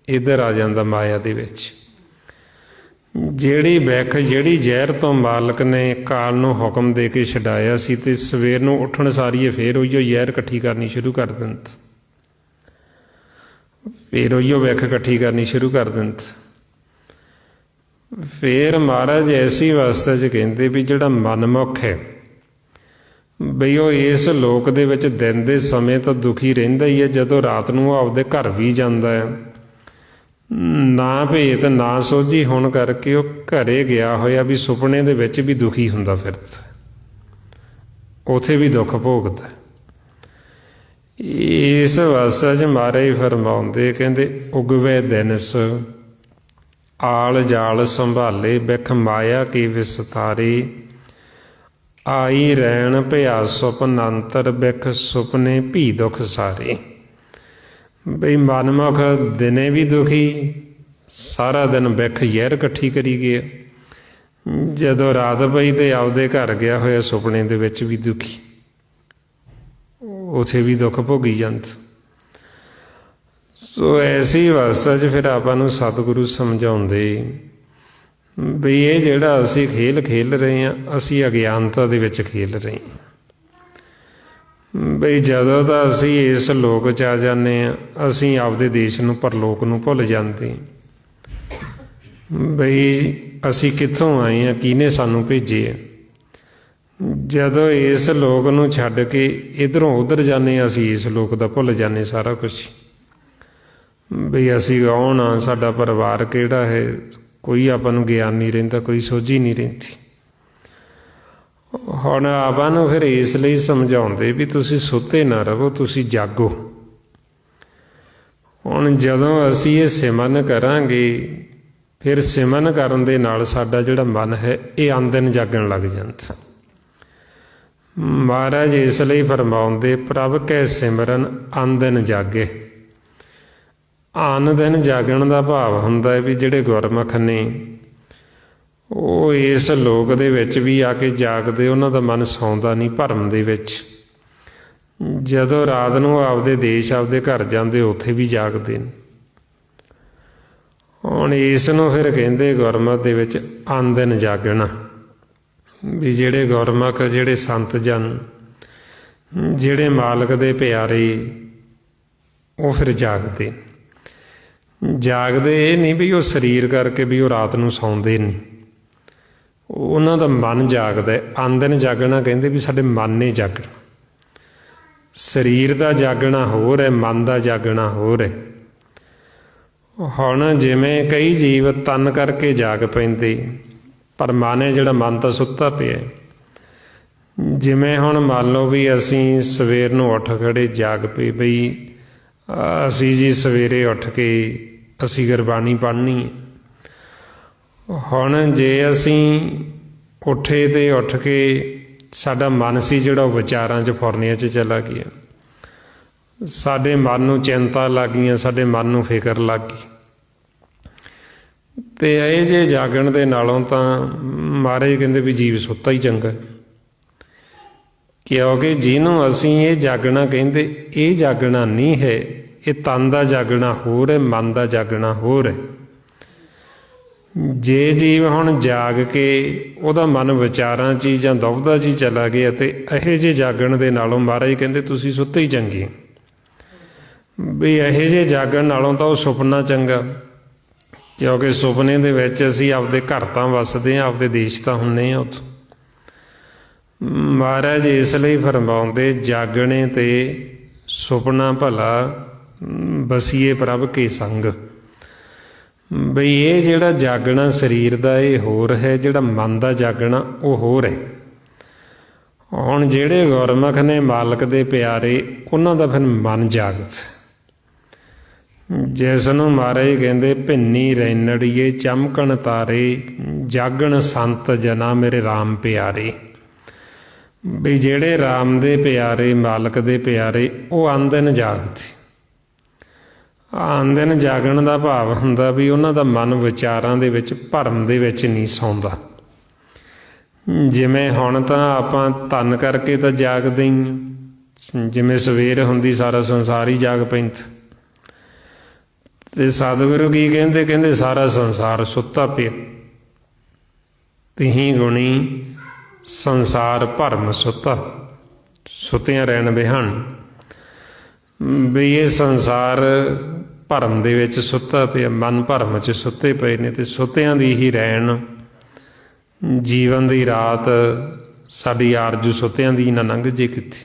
ਇੱਧਰ ਆ ਜਾਂਦਾ ਮਾਇਆ ਦੇ ਵਿੱਚ। ਜਿਹੜੀ ਵਿੱਖ, ਜਿਹੜੀ ਜ਼ਹਿਰ ਤੋਂ ਮਾਲਕ ਨੇ ਕਾਲ ਨੂੰ ਹੁਕਮ ਦੇ ਕੇ ਛਡਾਇਆ ਸੀ, ਅਤੇ ਸਵੇਰ ਨੂੰ ਉੱਠਣ ਸਾਰੀਏ ਫਿਰ ਉਹੀਓ ਜ਼ਹਿਰ ਇਕੱਠੀ ਕਰਨੀ ਸ਼ੁਰੂ ਕਰ ਦਿੰਦਾ, ਫਿਰ ਉਹੀਓ ਵਿੱਖ ਇਕੱਠੀ ਕਰਨੀ ਸ਼ੁਰੂ ਕਰ ਦਿੰਦਾ। ਫਿਰ ਮਹਾਰਾਜ ਐਸੀ ਅਵਸਥਾ 'ਚ ਕਹਿੰਦੇ ਵੀ ਜਿਹੜਾ ਮਨਮੁਖ ਹੈ ਬਈ ਉਹ ਇਸ ਲੋਕ ਦੇ ਵਿੱਚ ਦਿਨ ਦੇ ਸਮੇਂ ਤਾਂ ਦੁਖੀ ਰਹਿੰਦਾ ਹੀ ਹੈ, ਜਦੋਂ ਰਾਤ ਨੂੰ ਉਹ ਆਪਦੇ ਘਰ ਵੀ ਜਾਂਦਾ ਹੈ, ਨਾ ਭੇਤ ਨਾ ਸੋਝੀ ਹੋਣ ਕਰਕੇ ਉਹ ਘਰੇ ਗਿਆ ਹੋਇਆ ਵੀ ਸੁਪਨੇ ਦੇ ਵਿੱਚ ਵੀ ਦੁਖੀ ਹੁੰਦਾ ਫਿਰਦਾ, ਉੱਥੇ ਵੀ ਦੁੱਖ ਭੋਗਦਾ। ਇਸ ਅਵਸਥਾ 'ਚ ਮਹਾਰਾਜ ਫਰਮਾਉਂਦੇ, ਕਹਿੰਦੇ ਉਗਵੇ ਦਿਨਸ ਆਲ ਜਾਲ ਸੰਭਾਲੇ, ਬਿਖ ਮਾਇਆ ਕੀ ਵਿਸਤਾਰੀ, ਆਈ ਰੈਣ ਭਿਆ ਸੁਪਨ ਅੰਤਰ, ਬਿਖ ਸੁਪਨੇ ਭੀ ਦੁਖ ਸਾਰੇ। ਬਈ ਮਨਮੁਖ ਦਿਨੇ ਵੀ ਦੁਖੀ, ਸਾਰਾ ਦਿਨ ਬਿਖ ਜ਼ਹਿਰ ਇਕੱਠੀ ਕਰੀ ਗਿਆ, ਜਦੋਂ ਰਾਤ ਪਈ ਤੇ ਆਪਦੇ ਘਰ ਗਿਆ ਹੋਇਆ ਸੁਪਨੇ ਦੇ ਵਿੱਚ ਵੀ ਦੁਖੀ, ਉੱਥੇ ਵੀ ਦੁੱਖ ਭੋਗੀ ਜਾਂਦਾ। ਸੋ ਐਸੀ ਅਵਸਥਾ 'ਚ ਫਿਰ ਆਪਾਂ ਨੂੰ ਸਤਿਗੁਰੂ ਸਮਝਾਉਂਦੇ ਵੀ ਇਹ ਜਿਹੜਾ ਅਸੀਂ ਖੇਲ ਖੇਲ ਰਹੇ ਹਾਂ, ਅਸੀਂ ਅਗਿਆਨਤਾ ਦੇ ਵਿੱਚ ਖੇਲ ਰਹੇ ਹਾਂ। ਬਈ ਜਦੋਂ ਤਾਂ ਅਸੀਂ ਇਸ ਲੋਕ 'ਚ ਆ ਜਾਂਦੇ ਹਾਂ, ਅਸੀਂ ਆਪਦੇ ਦੇਸ਼ ਨੂੰ, ਪਰਲੋਕ ਨੂੰ ਭੁੱਲ ਜਾਂਦੇ। ਬਈ ਅਸੀਂ ਕਿੱਥੋਂ ਆਏ ਹਾਂ, ਕਿਹਨੇ ਸਾਨੂੰ ਭੇਜੇ। ਜਦੋਂ ਇਸ ਲੋਕ ਨੂੰ ਛੱਡ ਕੇ ਇੱਧਰੋਂ ਉੱਧਰ ਜਾਂਦੇ ਹਾਂ, ਅਸੀਂ ਇਸ ਲੋਕ ਦਾ ਭੁੱਲ ਜਾਂਦੇ ਸਾਰਾ ਕੁਛ। ਬਈ ਅਸੀਂ ਕੌਣ ਹਾਂ, ਸਾਡਾ ਪਰਿਵਾਰ ਕਿਹੜਾ ਹੈ, ਕੋਈ ਆਪਾਂ ਨੂੰ ਗਿਆਨ ਨਹੀਂ ਰਹਿੰਦਾ, ਕੋਈ ਸੋਝੀ ਨਹੀਂ ਰਹਿੰਦੀ। ਹੁਣ ਆਪਾਂ ਨੂੰ ਫਿਰ ਇਸ ਲਈ ਸਮਝਾਉਂਦੇ ਵੀ ਤੁਸੀਂ ਸੁੱਤੇ ਨਾ ਰਹੋ, ਤੁਸੀਂ ਜਾਗੋ। ਹੁਣ ਜਦੋਂ ਅਸੀਂ ਇਹ ਸਿਮਰਨ ਕਰਾਂਗੇ, ਫਿਰ ਸਿਮਰਨ ਕਰਨ ਦੇ ਨਾਲ ਸਾਡਾ ਜਿਹੜਾ ਮਨ ਹੈ ਇਹ ਆਂਦਨ ਜਾਗਣ ਲੱਗ ਜਾਂਦਾ। ਮਹਾਰਾਜ ਇਸ ਲਈ ਫਰਮਾਉਂਦੇ, ਪ੍ਰਭ ਕੈ ਸਿਮਰਨ ਆਂਦਨ ਜਾਗੇ। ਆਨ ਦਿਨ ਜਾਗਣ ਦਾ ਭਾਵ ਹੁੰਦਾ ਹੈ ਵੀ ਜਿਹੜੇ ਗੁਰਮੁਖ ਨੇ ਉਹ ਇਸ ਲੋਕ ਦੇ ਵਿੱਚ ਵੀ ਆ ਕੇ ਜਾਗਦੇ, ਉਹਨਾਂ ਦਾ ਮਨ ਸੌਂਦਾ ਨਹੀਂ ਭਰਮ ਦੇ ਵਿੱਚ। ਜਦੋਂ ਰਾਤ ਨੂੰ ਆਪਦੇ ਦੇਸ਼, ਆਪਦੇ ਘਰ ਜਾਂਦੇ, ਉੱਥੇ ਵੀ ਜਾਗਦੇ ਨੇ। ਹੁਣ ਇਸ ਨੂੰ ਫਿਰ ਕਹਿੰਦੇ ਗੁਰਮਤਿ ਦੇ ਵਿੱਚ ਆਂਦਨ ਜਾਗਣਾ, ਵੀ ਜਿਹੜੇ ਗੁਰਮੁਖ, ਜਿਹੜੇ ਸੰਤ ਜਨ, ਜਿਹੜੇ ਮਾਲਕ ਦੇ ਪਿਆਰੇ, ਉਹ ਫਿਰ ਜਾਗਦੇ। ਜਾਗਦੇ ਇਹ ਨਹੀਂ ਵੀ ਉਹ ਸਰੀਰ ਕਰਕੇ ਵੀ ਉਹ ਰਾਤ ਨੂੰ ਸੌਂਦੇ ਨਹੀਂ, ਉਹਨਾਂ ਦਾ ਮਨ ਜਾਗਦਾ। ਆਂਦਨ ਜਾਗਣਾ ਕਹਿੰਦੇ ਵੀ ਸਾਡੇ ਮਨ ਨੇ ਜਾਗਣਾ। ਸਰੀਰ ਦਾ ਜਾਗਣਾ ਹੋਰ ਹੈ, ਮਨ ਦਾ ਜਾਗਣਾ ਹੋਰ ਹੈ। ਹੁਣ ਜਿਵੇਂ ਕਈ ਜੀਵ ਤਨ ਕਰਕੇ ਜਾਗ ਪੈਂਦੇ, ਪਰ ਮਨ ਹੈ ਜਿਹੜਾ, ਮਨ ਤਾਂ ਸੁੱਤਾ ਪਿਆ। ਜਿਵੇਂ ਹੁਣ ਮੰਨ ਲਓ ਵੀ ਅਸੀਂ ਸਵੇਰ ਨੂੰ ਉੱਠ ਖੜ੍ਹੇ, ਜਾਗ ਪਏ ਬਈ ਅਸੀਂ ਜੀ ਸਵੇਰੇ ਉੱਠ ਕੇ ਅਸੀਂ ਗੁਰਬਾਣੀ ਪੜ੍ਹਨੀ ਹੈ। ਹੁਣ ਜੇ ਅਸੀਂ ਉੱਠੇ ਅਤੇ ਉੱਠ ਕੇ ਸਾਡਾ ਮਨ ਸੀ ਜਿਹੜਾ ਉਹ ਵਿਚਾਰਾਂ 'ਚ, ਫੁਰਨਿਆਂ 'ਚ ਚਲਾ ਗਿਆ, ਸਾਡੇ ਮਨ ਨੂੰ ਚਿੰਤਾ ਲੱਗ ਗਈਆਂ, ਸਾਡੇ ਮਨ ਨੂੰ ਫਿਕਰ ਲੱਗ ਗਈ। ਅਤੇ ਇਹ ਜੇ ਜਾਗਣ ਦੇ ਨਾਲੋਂ ਤਾਂ ਮਹਾਰਾਜ ਕਹਿੰਦੇ ਵੀ ਜੀਵ ਸੁੱਤਾ ਹੀ ਚੰਗਾ, ਕਿਉਂਕਿ ਜਿਹਨੂੰ ਅਸੀਂ ਇਹ ਜਾਗਣਾ ਕਹਿੰਦੇ, ਇਹ ਜਾਗਣਾ ਨਹੀਂ ਹੈ। ਇਹ ਤਨ ਦਾ ਜਾਗਣਾ ਹੋਰ ਹੈ, ਮਨ ਦਾ ਜਾਗਣਾ ਹੋਰ ਹੈ। ਜੇ ਜੀਵ ਹੁਣ ਜਾਗ ਕੇ ਉਹਦਾ ਮਨ ਵਿਚਾਰਾਂ 'ਚ ਜਾਂ ਦੁਵਿਧਾ 'ਚ ਚਲਾ ਗਿਆ, ਅਤੇ ਇਹੋ ਜਿਹੇ ਜਾਗਣ ਦੇ ਨਾਲੋਂ ਮਹਾਰਾਜ ਕਹਿੰਦੇ ਤੁਸੀਂ ਸੁੱਤੇ ਹੀ ਚੰਗੇ। ਵੀ ਇਹੋ ਜਿਹੇ ਜਾਗਣ ਨਾਲੋਂ ਤਾਂ ਉਹ ਸੁਪਨਾ ਚੰਗਾ, ਕਿਉਂਕਿ ਸੁਪਨੇ ਦੇ ਵਿੱਚ ਅਸੀਂ ਆਪਦੇ ਘਰ ਤਾਂ ਵੱਸਦੇ ਹਾਂ, ਆਪਦੇ ਦੇਸ਼ ਤਾਂ ਹੁੰਦੇ ਹਾਂ ਉੱਥੋਂ। ਮਹਾਰਾਜ ਇਸ ਲਈ ਫਰਮਾਉਂਦੇ, ਜਾਗਣੇ ਤੇ ਸੁਪਨਾ ਭਲਾ ਬਸੀਏ ਪ੍ਰਭ ਕੇ ਸੰਗ। ਬਈ ਇਹ ਜਿਹੜਾ ਜਾਗਣਾ ਸਰੀਰ ਦਾ ਇਹ ਹੋਰ ਹੈ, ਜਿਹੜਾ ਮਨ ਦਾ ਜਾਗਣਾ ਉਹ ਹੋਰ ਹੈ। ਹੁਣ ਜਿਹੜੇ ਗੁਰਮੁਖ ਨੇ ਮਾਲਕ ਦੇ ਪਿਆਰੇ, ਉਹਨਾਂ ਦਾ ਫਿਰ ਮਨ ਜਾਗਤ, ਜਿਸ ਨੂੰ ਮਹਾਰਾਜ ਕਹਿੰਦੇ ਭਿੰਨੀ ਰੈਣੜੀਏ ਚਮਕਣ ਤਾਰੇ, ਜਾਗਣ ਸੰਤ ਜਨਾ ਮੇਰੇ ਰਾਮ ਪਿਆਰੇ। ਵੀ ਜਿਹੜੇ ਰਾਮ ਦੇ ਪਿਆਰੇ, ਮਾਲਕ ਦੇ ਪਿਆਰੇ, ਉਹ ਆਂਦਨ ਜਾਗਦੇ। ਆਂਦਨ ਜਾਗਣ ਦਾ ਭਾਵ ਹੁੰਦਾ ਵੀ ਉਹਨਾਂ ਦਾ ਮਨ ਵਿਚਾਰਾਂ ਦੇ ਵਿੱਚ, ਭਰਮ ਦੇ ਵਿੱਚ ਨਹੀਂ ਸੌਂਦਾ। ਜਿਵੇਂ ਹੁਣ ਤਾਂ ਆਪਾਂ ਧੰਨ ਕਰਕੇ ਤਾਂ ਜਾਗਦੇ ਹੀ ਹਾਂ, ਜਿਵੇਂ ਸਵੇਰ ਹੁੰਦੀ ਸਾਰਾ ਸੰਸਾਰ ਹੀ ਜਾਗ ਪੈਂਦਾ। ਤੇ ਸਤਿਗੁਰੂ ਕੀ ਕਹਿੰਦੇ? ਕਹਿੰਦੇ ਸਾਰਾ ਸੰਸਾਰ ਸੁੱਤਾ ਪਿਆ, ਤਿਹੀ ਗੁਣੀ ਸੰਸਾਰ ਭਰਮ ਸੁੱਤਾ, ਸੁੱਤਿਆਂ ਰਹਿਣ ਬਿਹਾਨ। ਵੀ ਇਹ ਸੰਸਾਰ ਭਰਮ ਦੇ ਵਿੱਚ ਸੁੱਤਾ ਪਿਆ, ਮਨ ਭਰਮ 'ਚ ਸੁੱਤੇ ਪਏ ਨੇ, ਤੇ ਸੁੱਤਿਆਂ ਦੀ ਹੀ ਰਹਿਣ। ਜੀਵਨ ਦੀ ਰਾਤ ਸਾਡੀ ਆਰਜੂ ਸੁੱਤਿਆਂ ਦੀ ਨਾ ਲੰਘ ਜੇ ਕਿੱਥੇ।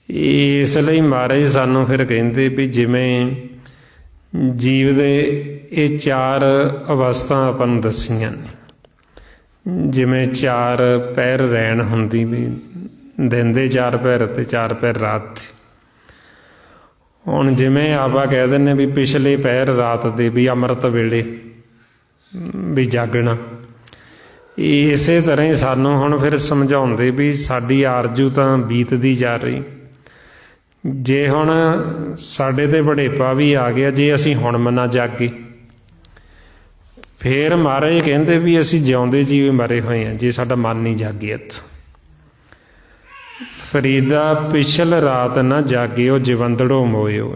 ਇਸ ਲਈ ਮਹਾਰਾਜ ਸਾਨੂੰ ਫਿਰ ਕਹਿੰਦੇ ਵੀ ਜਿਵੇਂ ਜੀਵ ਦੇ ਇਹ ਚਾਰ ਅਵਸਥਾ ਆਪਾਂ ਨੂੰ ਦੱਸੀਆਂ ਨੇ, ਜਿਵੇਂ ਚਾਰ ਪਹਿਰ ਰੈਣ ਹੁੰਦੀ, ਵੀ ਦਿਨ ਦੇ ਚਾਰ ਪਹਿਰ ਅਤੇ ਚਾਰ ਪਹਿਰ ਰਾਤ। ਹੁਣ ਜਿਵੇਂ ਆਪਾਂ ਕਹਿ ਦਿੰਦੇ ਵੀ ਪਿਛਲੇ ਪਹਿਰ ਰਾਤ ਦੇ ਵੀ ਅੰਮ੍ਰਿਤ ਵੇਲੇ ਵੀ ਜਾਗਣਾ, ਇਸੇ ਤਰ੍ਹਾਂ ਹੀ ਸਾਨੂੰ ਹੁਣ ਫਿਰ ਸਮਝਾਉਂਦੇ ਵੀ ਸਾਡੀ ਆਰਜੂ ਤਾਂ ਬੀਤਦੀ ਜਾ ਰਹੀ। ਜੇ ਹੁਣ ਸਾਡੇ 'ਤੇ ਵਡੇਪਾ ਵੀ ਆ ਗਿਆ, ਜੇ ਅਸੀਂ ਹੁਣ ਮਨਾ ਜਾਗੇ, ਫਿਰ ਮਹਾਰਾਜ ਕਹਿੰਦੇ ਵੀ ਅਸੀਂ ਜਿਉਂਦੇ ਜੀਵੇ ਮਰੇ ਹੋਏ ਹਾਂ ਜੇ ਸਾਡਾ ਮਨ ਨਹੀਂ ਜਾਗਿਆ। ਫਰੀਦਾ ਪਿਛਲ ਰਾਤ ਨਾ ਜਾਗਿਓ ਜਵੰਦੜੋ ਮੋਇਓ।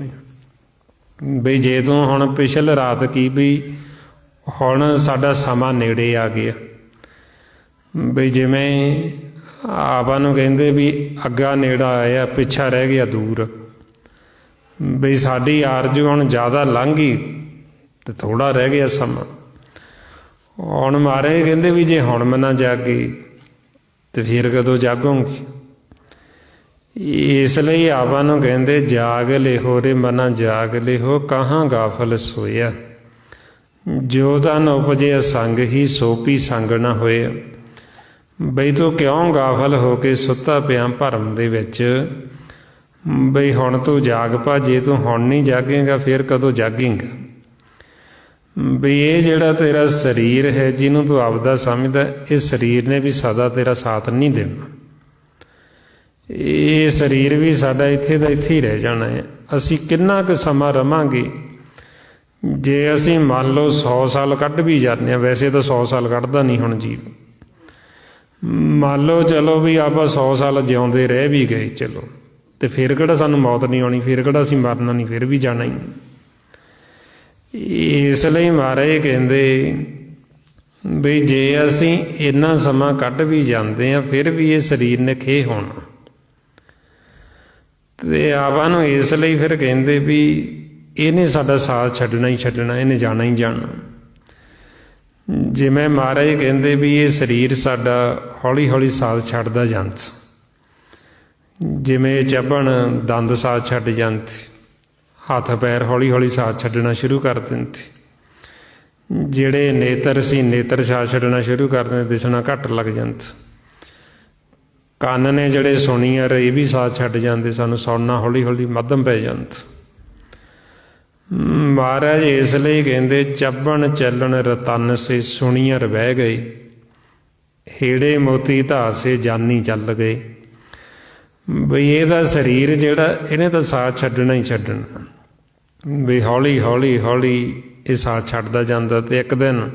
ਬਈ ਜੇ ਤੂੰ ਹੁਣ ਪਿਛਲ ਰਾਤ ਕੀ, ਵੀ ਹੁਣ ਸਾਡਾ ਸਮਾਂ ਨੇੜੇ ਆ ਗਿਆ। ਬਈ ਜਿਵੇਂ ਆਪਾਂ ਨੂੰ ਕਹਿੰਦੇ ਵੀ ਅੱਗਾ ਨੇੜਾ ਆਇਆ, ਪਿੱਛਾ ਰਹਿ ਗਿਆ ਦੂਰ। ਬਈ ਸਾਡੀ ਆਰਜੂ ਹੁਣ ਜ਼ਿਆਦਾ ਲੰਘ ਗਈ ਤੇ ਥੋੜ੍ਹਾ ਰਹਿ ਗਿਆ ਸਮਾਂ। ਹੁਣ ਮਹਾਰਾਜ ਕਹਿੰਦੇ ਵੀ ਜੇ ਹੁਣ ਮੈਂ ਨਾ ਜਾਗੀ ਤੇ ਫਿਰ ਕਦੋਂ ਜਾਗੋਂਗੀ। ਇਸ ਲਈ ਆਪਾਂ ਨੂੰ ਕਹਿੰਦੇ ਜਾਗ ਲਿਹੋ ਰੇ ਮਨਾ ਜਾਗ ਲਿਹੋ, ਕਹਾਂ ਗਾਫਲ ਸੋਇਆ। ਜੋ ਤਨ ਉਪਜੇ ਸੰਗ ਹੀ ਸੋਪੀ ਸੰਗ ਨਾ ਹੋਏ। ਬਈ ਤੂੰ ਕਿਉਂ ਗਾਫਲ ਹੋ ਕੇ ਸੁੱਤਾ ਪਿਆ ਭਰਮ ਦੇ ਵਿੱਚ। ਬਈ ਹੁਣ ਤੂੰ ਜਾਗ ਪਾ, ਜੇ ਤੂੰ ਹੁਣ ਨਹੀਂ ਜਾਗੇਗਾ ਫਿਰ ਕਦੋਂ ਜਾਗੇਂਗਾ। ਬਈ ਇਹ ਜਿਹੜਾ ਤੇਰਾ ਸਰੀਰ ਹੈ ਜਿਹਨੂੰ ਤੂੰ ਆਪਦਾ ਸਮਝਦਾ, ਇਹ ਸਰੀਰ ਨੇ ਵੀ ਸਦਾ ਤੇਰਾ ਸਾਥ ਨਹੀਂ ਦੇਣਾ। ਇਹ ਸਰੀਰ ਵੀ ਸਾਡਾ ਇੱਥੇ ਦਾ ਇੱਥੇ ਹੀ ਰਹਿ ਜਾਣਾ ਹੈ। ਅਸੀਂ ਕਿੰਨਾ ਕੁ ਸਮਾਂ ਰਵਾਂਗੇ। ਜੇ ਅਸੀਂ ਮੰਨ ਲਓ 100 ਸਾਲ ਕੱਢ ਵੀ ਜਾਂਦੇ ਹਾਂ, ਵੈਸੇ ਤਾਂ 100 ਸਾਲ ਕੱਢਦਾ ਨਹੀਂ ਹੁਣ ਜੀਵ। ਮੰਨ ਲਓ ਚਲੋ ਵੀ ਆਪਾਂ 100 ਸਾਲ ਜਿਉਂਦੇ ਰਹਿ ਵੀ ਗਏ, ਚਲੋ, ਤੇ ਫਿਰ ਕਿਹੜਾ ਸਾਨੂੰ ਮੌਤ ਨਹੀਂ ਆਉਣੀ, ਫਿਰ ਕਿਹੜਾ ਅਸੀਂ ਮਰਨਾ ਨਹੀਂ, ਫਿਰ ਵੀ ਜਾਣਾ ਹੀ। ਇਸ ਲਈ ਮਹਾਰਾਜ ਕਹਿੰਦੇ ਵੀ ਜੇ ਅਸੀਂ ਇੰਨਾ ਸਮਾਂ ਕੱਢ ਵੀ ਜਾਂਦੇ ਹਾਂ, ਫਿਰ ਵੀ ਇਹ ਸਰੀਰ ਨੇ ਖੇ ਹੋਣਾ। ਤੇ ਆਪਾਂ ਨੂੰ ਇਸ ਲਈ ਫਿਰ ਕਹਿੰਦੇ ਵੀ ਇਹਨੇ ਸਾਡਾ ਸਾਥ ਛੱਡਣਾ ਹੀ ਛੱਡਣਾ, ਇਹਨੇ ਜਾਣਾ ਹੀ ਜਾਣਾ। ਜਿਵੇਂ ਮਹਾਰਾਜ ਕਹਿੰਦੇ ਵੀ ਇਹ ਸਰੀਰ ਸਾਡਾ ਹੌਲੀ ਹੌਲੀ ਸਾਥ ਛੱਡਦਾ ਜਾਂਦਾ। ਜਿਵੇਂ ਚੱਬਣ ਦੰਦ ਸਾਥ ਛੱਡ ਜਾਂਦੇ, ਹੱਥ ਪੈਰ ਹੌਲੀ ਹੌਲੀ ਸਾਥ ਛੱਡਣਾ ਸ਼ੁਰੂ ਕਰ ਦਿੰਦੇ। ਜਿਹੜੇ ਨੇਤਰ ਸੀ, ਨੇਤਰ ਸਾਥ ਛੱਡਣਾ ਸ਼ੁਰੂ ਕਰ ਦਿੰਦੇ, ਦਿਸਣਾ ਘੱਟ ਲੱਗ ਜਾਂਦਾ। ਕੰਨ ਨੇ ਜਿਹੜੇ ਸੁਣੀਆਂ ਇਹ ਵੀ ਸਾਥ ਛੱਡ ਜਾਂਦੇ, ਸਾਨੂੰ ਸੁਣਨਾ ਹੌਲੀ ਹੌਲੀ ਮੱਧਮ ਪੈ ਜਾਂਦਾ। ਮਹਾਰਾਜ ਇਸ ਲਈ ਕਹਿੰਦੇ ਚੱਬਣ ਚੱਲਣ ਰਤਨ ਸੇ ਸੁਣੀਆਂ ਬਹਿ ਗਏ, ਹੇੜੇ ਮੋਤੀ ਧਾਸੇ ਜਾਨੀ ਚੱਲ ਗਏ। ਬਈ ਇਹਦਾ ਸਰੀਰ ਜਿਹੜਾ ਇਹਨੇ ਤਾਂ ਸਾਥ ਛੱਡਣਾ ਹੀ ਛੱਡਣਾ। ਵੀ ਹੌਲੀ ਹੌਲੀ ਹੌਲੀ ਇਹ ਸਾਥ ਛੱਡਦਾ ਜਾਂਦਾ, ਤੇ ਇੱਕ ਦਿਨ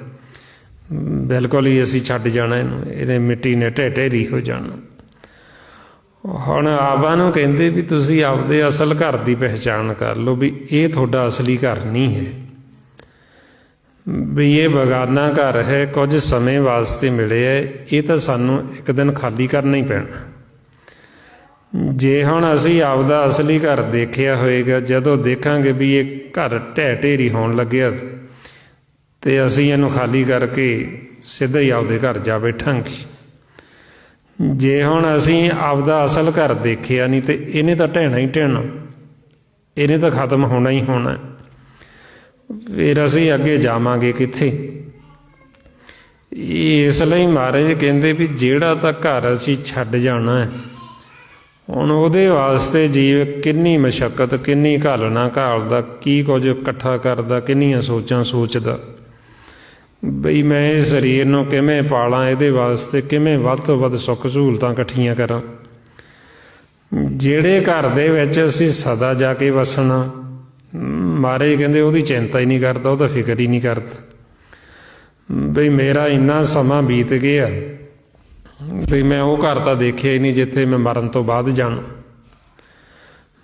ਬਿਲਕੁਲ ਹੀ ਅਸੀਂ ਛੱਡ ਜਾਣਾ ਇਹਨੂੰ, ਇਹਨੇ ਮਿੱਟੀ ਨੇ ਢੇਰੀ ਹੋ ਜਾਣਾ। ਹੁਣ ਆਪਾਂ ਨੂੰ ਕਹਿੰਦੇ ਵੀ ਤੁਸੀਂ ਆਪਦੇ ਅਸਲ ਘਰ ਦੀ ਪਹਿਚਾਣ ਕਰ ਲਓ, ਵੀ ਇਹ ਤੁਹਾਡਾ ਅਸਲੀ ਘਰ ਨਹੀਂ ਹੈ। ਵੀ ਇਹ ਬੇਗਾਨਾ ਘਰ ਹੈ, ਕੁਝ ਸਮੇਂ ਵਾਸਤੇ ਮਿਲਿਆ, ਇਹ ਤਾਂ ਸਾਨੂੰ ਇੱਕ ਦਿਨ ਖਾਲੀ ਕਰਨਾ ਹੀ ਪੈਣਾ। ਜੇ ਹੁਣ ਅਸੀਂ ਆਪਦਾ ਅਸਲੀ ਘਰ ਦੇਖਿਆ ਹੋਏਗਾ, ਜਦੋਂ ਦੇਖਾਂਗੇ ਵੀ ਇਹ ਘਰ ਢੇਰੀ ਹੋਣ ਲੱਗਿਆ, ਤੇ ਅਸੀਂ ਇਹਨੂੰ ਖਾਲੀ ਕਰਕੇ ਸਿੱਧਾ ਹੀ ਆਪਦੇ ਘਰ ਜਾ ਬੈਠਾਂਗੇ। ਜੇ ਹੁਣ ਅਸੀਂ ਆਪਦਾ ਅਸਲ ਘਰ ਦੇਖਿਆ ਨਹੀਂ, ਤੇ ਇਹਨੇ ਤਾਂ ਢਹਿਣਾ ਹੀ ਢਹਿਣਾ, ਇਹਨੇ ਤਾਂ ਖਤਮ ਹੋਣਾ ਹੀ ਹੋਣਾ। ਫਿਰ ਅਸੀਂ ਅੱਗੇ ਜਾਵਾਂਗੇ ਕਿੱਥੇ। ਇਸ ਲਈ ਮਹਾਰਾਜ ਕਹਿੰਦੇ ਵੀ ਜਿਹੜਾ ਤਾਂ ਘਰ ਅਸੀਂ ਛੱਡ ਜਾਣਾ ਹੈ, ਹੁਣ ਉਹਦੇ ਵਾਸਤੇ ਜੀਵ ਕਿੰਨੀ ਮਸ਼ੱਕਤ, ਕਿੰਨੀ ਘਾਲਣਾ ਘਾਲਦਾ, ਕੀ ਕੁਝ ਇਕੱਠਾ ਕਰਦਾ, ਕਿੰਨੀਆਂ ਸੋਚਾਂ ਸੋਚਦਾ ਬਈ ਮੈਂ ਇਸ ਸਰੀਰ ਨੂੰ ਕਿਵੇਂ ਪਾਲਾਂ, ਇਹਦੇ ਵਾਸਤੇ ਕਿਵੇਂ ਵੱਧ ਤੋਂ ਵੱਧ ਸੁੱਖ ਸਹੂਲਤਾਂ ਇਕੱਠੀਆਂ ਕਰਾਂ। ਜਿਹੜੇ ਘਰ ਦੇ ਵਿੱਚ ਅਸੀਂ ਸਦਾ ਜਾ ਕੇ ਵਸਣਾ, ਮਹਾਰਾਜ ਕਹਿੰਦੇ ਉਹਦੀ ਚਿੰਤਾ ਹੀ ਨਹੀਂ ਕਰਦਾ, ਉਹਦਾ ਫਿਕਰ ਹੀ ਨਹੀਂ ਕਰਦਾ ਬਈ ਮੇਰਾ ਇੰਨਾ ਸਮਾਂ ਬੀਤ ਗਿਆ ਬਈ ਮੈਂ ਉਹ ਘਰ ਤਾਂ ਦੇਖਿਆ ਹੀ ਨਹੀਂ ਜਿੱਥੇ ਮੈਂ ਮਰਨ ਤੋਂ ਬਾਅਦ ਜਾਣਾ।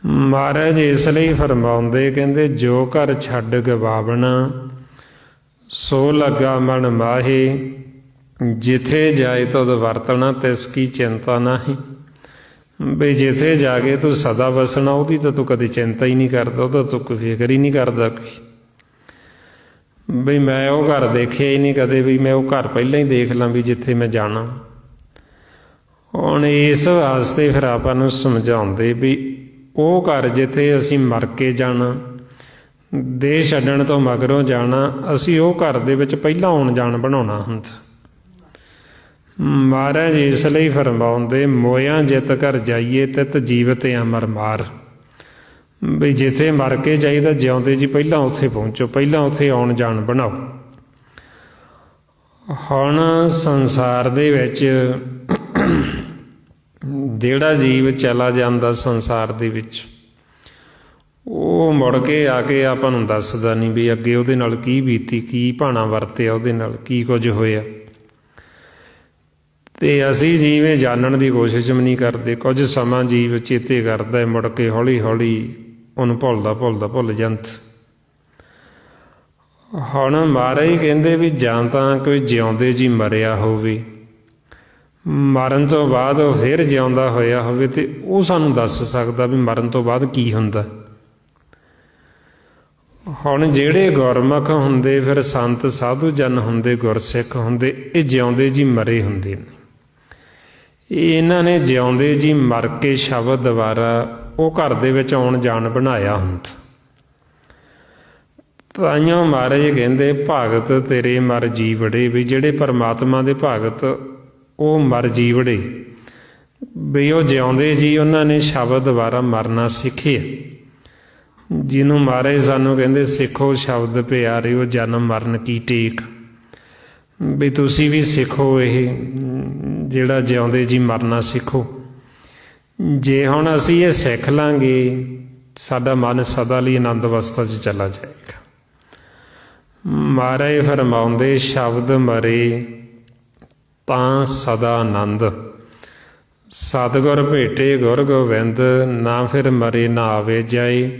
ਮਹਾਰਾਜ ਇਸ ਲਈ ਫਰਮਾਉਂਦੇ, ਕਹਿੰਦੇ ਜੋ ਘਰ ਛੱਡ ਗਵਾਵਣਾ ਸੋ ਲੱਗਾ ਮਨ ਮਾਹੇ, ਜਿੱਥੇ ਜਾਏ ਤਦ ਵਰਤਣਾ ਤਿਸ ਕੀ ਚਿੰਤਾ ਨਾਹੀਂ। ਬਈ ਜਿੱਥੇ ਜਾ ਕੇ ਤੂੰ ਸਦਾ ਵਸਣਾ ਉਹਦੀ ਤਾਂ ਤੂੰ ਕਦੇ ਚਿੰਤਾ ਹੀ ਨਹੀਂ ਕਰਦਾ, ਉਹਦਾ ਤੂੰ ਕੋਈ ਫਿਕਰ ਹੀ ਨਹੀਂ ਕਰਦਾ ਕੋਈ ਬਈ ਮੈਂ ਉਹ ਘਰ ਦੇਖਿਆ ਹੀ ਨਹੀਂ ਕਦੇ, ਵੀ ਮੈਂ ਉਹ ਘਰ ਪਹਿਲਾਂ ਹੀ ਦੇਖ ਲਾਂ ਵੀ ਜਿੱਥੇ ਮੈਂ ਜਾਣਾ। ਹੁਣ ਇਸ ਵਾਸਤੇ ਫਿਰ ਆਪਾਂ ਨੂੰ ਸਮਝਾਉਂਦੇ ਵੀ ਉਹ ਘਰ ਜਿੱਥੇ ਅਸੀਂ ਮਰ ਕੇ ਜਾਣਾ, ਦੇਹ ਛੱਡਣ ਤੋਂ ਮਗਰੋਂ ਜਾਣਾ, ਅਸੀਂ ਉਹ ਘਰ ਦੇ ਵਿੱਚ ਪਹਿਲਾਂ ਆਉਣ ਜਾਣ ਬਣਾਉਣਾ ਹੁੰਦਾ। ਮਹਾਰਾਜ ਇਸ ਲਈ ਫਰਮਾਉਂਦੇ, ਮੋਇਆਂ ਜਿੱਤ ਘਰ ਜਾਈਏ ਤਿਤ ਜੀਵਤ ਅਮਰ ਮਾਰ। ਵੀ ਜਿੱਥੇ ਮਰ ਕੇ ਜਾਈਦਾ, ਜਿਉਂਦੇ ਜੀ ਪਹਿਲਾਂ ਉੱਥੇ ਪਹੁੰਚੋ, ਪਹਿਲਾਂ ਉੱਥੇ ਆਉਣ ਜਾਣ ਬਣਾਓ। ਹੁਣ ਸੰਸਾਰ ਦੇ ਵਿੱਚ ਜਿਹੜਾ ਜੀਵ ਚਲਾ ਜਾਂਦਾ ਸੰਸਾਰ ਦੇ ਵਿੱਚ, ਉਹ ਮੁੜ ਕੇ ਆ ਕੇ ਆਪਾਂ ਨੂੰ ਦੱਸਦਾ ਨਹੀਂ ਵੀ ਅੱਗੇ ਉਹਦੇ ਨਾਲ ਕੀ ਬੀਤੀ, ਕੀ ਭਾਣਾ ਵਰਤਿਆ, ਉਹਦੇ ਨਾਲ ਕੀ ਕੁਝ ਹੋਇਆ। ਅਤੇ ਅਸੀਂ ਜੀਵੇ ਜਾਣਨ ਦੀ ਕੋਸ਼ਿਸ਼ ਵੀ ਨਹੀਂ ਕਰਦੇ। ਕੁਝ ਸਮਾਂ ਜੀਵ ਚੇਤੇ ਕਰਦਾ, ਮੁੜ ਕੇ ਹੌਲੀ ਹੌਲੀ ਉਹਨੂੰ ਭੁੱਲ ਜਾਂਦ। ਹੁਣ ਮਹਾਰਾਜ ਕਹਿੰਦੇ ਵੀ ਜਾਂ ਤਾਂ ਕੋਈ ਜਿਉਂਦੇ ਜੀ ਮਰਿਆ ਹੋਵੇ, ਮਰਨ ਤੋਂ ਬਾਅਦ ਉਹ ਫਿਰ ਜਿਉਂਦਾ ਹੋਇਆ ਹੋਵੇ, ਅਤੇ ਉਹ ਸਾਨੂੰ ਦੱਸ ਸਕਦਾ ਵੀ ਮਰਨ ਤੋਂ ਬਾਅਦ ਕੀ ਹੁੰਦਾ। ਹੁਣ ਜਿਹੜੇ ਗੁਰਮੁਖ ਹੁੰਦੇ, ਫਿਰ ਸੰਤ ਸਾਧੂ ਜਨ ਹੁੰਦੇ, ਗੁਰਸਿੱਖ ਹੁੰਦੇ, ਇਹ ਜਿਉਂਦੇ ਜੀ ਮਰੇ ਹੁੰਦੇ ਨੇ। ਇਹਨਾਂ ਨੇ ਜਿਉਂਦੇ ਜੀ ਮਰ ਕੇ ਸ਼ਬਦ ਦੁਆਰਾ ਉਹ ਘਰ ਦੇ ਵਿੱਚ ਆਉਣ ਜਾਣ ਬਣਾਇਆ ਹੁੰਦਾ। ਤਾਈਓ ਮਹਾਰਾਜ ਕਹਿੰਦੇ ਭਗਤ ਤੇਰੇ ਮਰ ਜੀਵੜੇ, ਵੀ ਜਿਹੜੇ ਪਰਮਾਤਮਾ ਦੇ ਭਗਤ ਉਹ ਮਰ ਜੀਵੜੇ, ਵੀ ਉਹ ਜਿਉਂਦੇ ਜੀ ਉਹਨਾਂ ਨੇ ਸ਼ਬਦ ਦੁਆਰਾ ਮਰਨਾ ਸਿੱਖਿਆ। ਜਿਹਨੂੰ ਮਹਾਰਾਜ ਸਾਨੂੰ ਕਹਿੰਦੇ ਸਿੱਖੋ ਸ਼ਬਦ ਪਿਆਰਿਓ ਜਨਮ ਮਰਨ ਕੀ ਟੇਕ, ਵੀ ਤੁਸੀਂ ਵੀ ਸਿੱਖੋ ਇਹ ਜਿਹੜਾ ਜਿਉਂਦੇ ਜੀ ਮਰਨਾ ਸਿੱਖੋ। ਜੇ ਹੁਣ ਅਸੀਂ ਇਹ ਸਿੱਖ ਲਾਂਗੇ, ਸਾਡਾ ਮਨ ਸਦਾ ਲਈ ਆਨੰਦ ਅਵਸਥਾ 'ਚ ਚਲਾ ਜਾਏਗਾ। ਮਹਾਰਾਜ ਫਰਮਾਉਂਦੇ ਸ਼ਬਦ ਮਰੇ ਤਾਂ ਸਦਾ ਆਨੰਦ, ਸਤਿਗੁਰ ਭੇਟੇ ਗੁਰ ਗੋਬਿੰਦ, ਨਾ ਫਿਰ ਮਰੇ ਨਾ ਆਵੇ ਜਾਏ,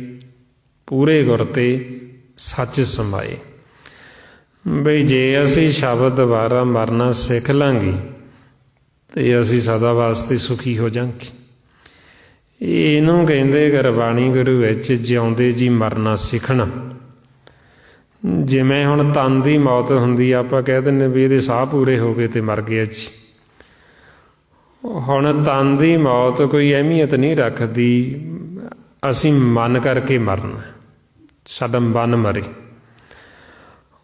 ਪੂਰੇ ਗੁਰ ਤੇ ਸੱਚ ਸਮਾਏ। ਬਈ ਜੇ ਅਸੀਂ ਸ਼ਬਦ ਦੁਆਰਾ ਮਰਨਾ ਸਿੱਖ ਲਾਂਗੇ ਤੇ ਅਸੀਂ ਸਦਾ ਵਾਸਤੇ ਸੁਖੀ ਹੋ ਜਾਵਾਂਗੇ। ਇਹਨੂੰ ਕਹਿੰਦੇ ਗੁਰਬਾਣੀ ਗੁਰੂ ਵਿੱਚ ਜਿਉਂਦੇ ਜੀ ਮਰਨਾ ਸਿੱਖਣਾ। ਜਿਵੇਂ ਹੁਣ ਤਨ ਦੀ ਮੌਤ ਹੁੰਦੀ, ਆਪਾਂ ਕਹਿ ਦਿੰਦੇ ਵੀ ਇਹਦੇ ਸਾਹ ਪੂਰੇ ਹੋ ਗਏ ਤੇ ਮਰ ਗਿਆ ਜੀ। ਹੁਣ ਤਨ ਦੀ ਮੌਤ ਕੋਈ ਅਹਿਮੀਅਤ ਨਹੀਂ ਰੱਖਦੀ, ਅਸੀਂ ਮਨ ਕਰਕੇ ਮਰਨਾ, ਸਾਡਾ ਮਨ ਮਰੇ।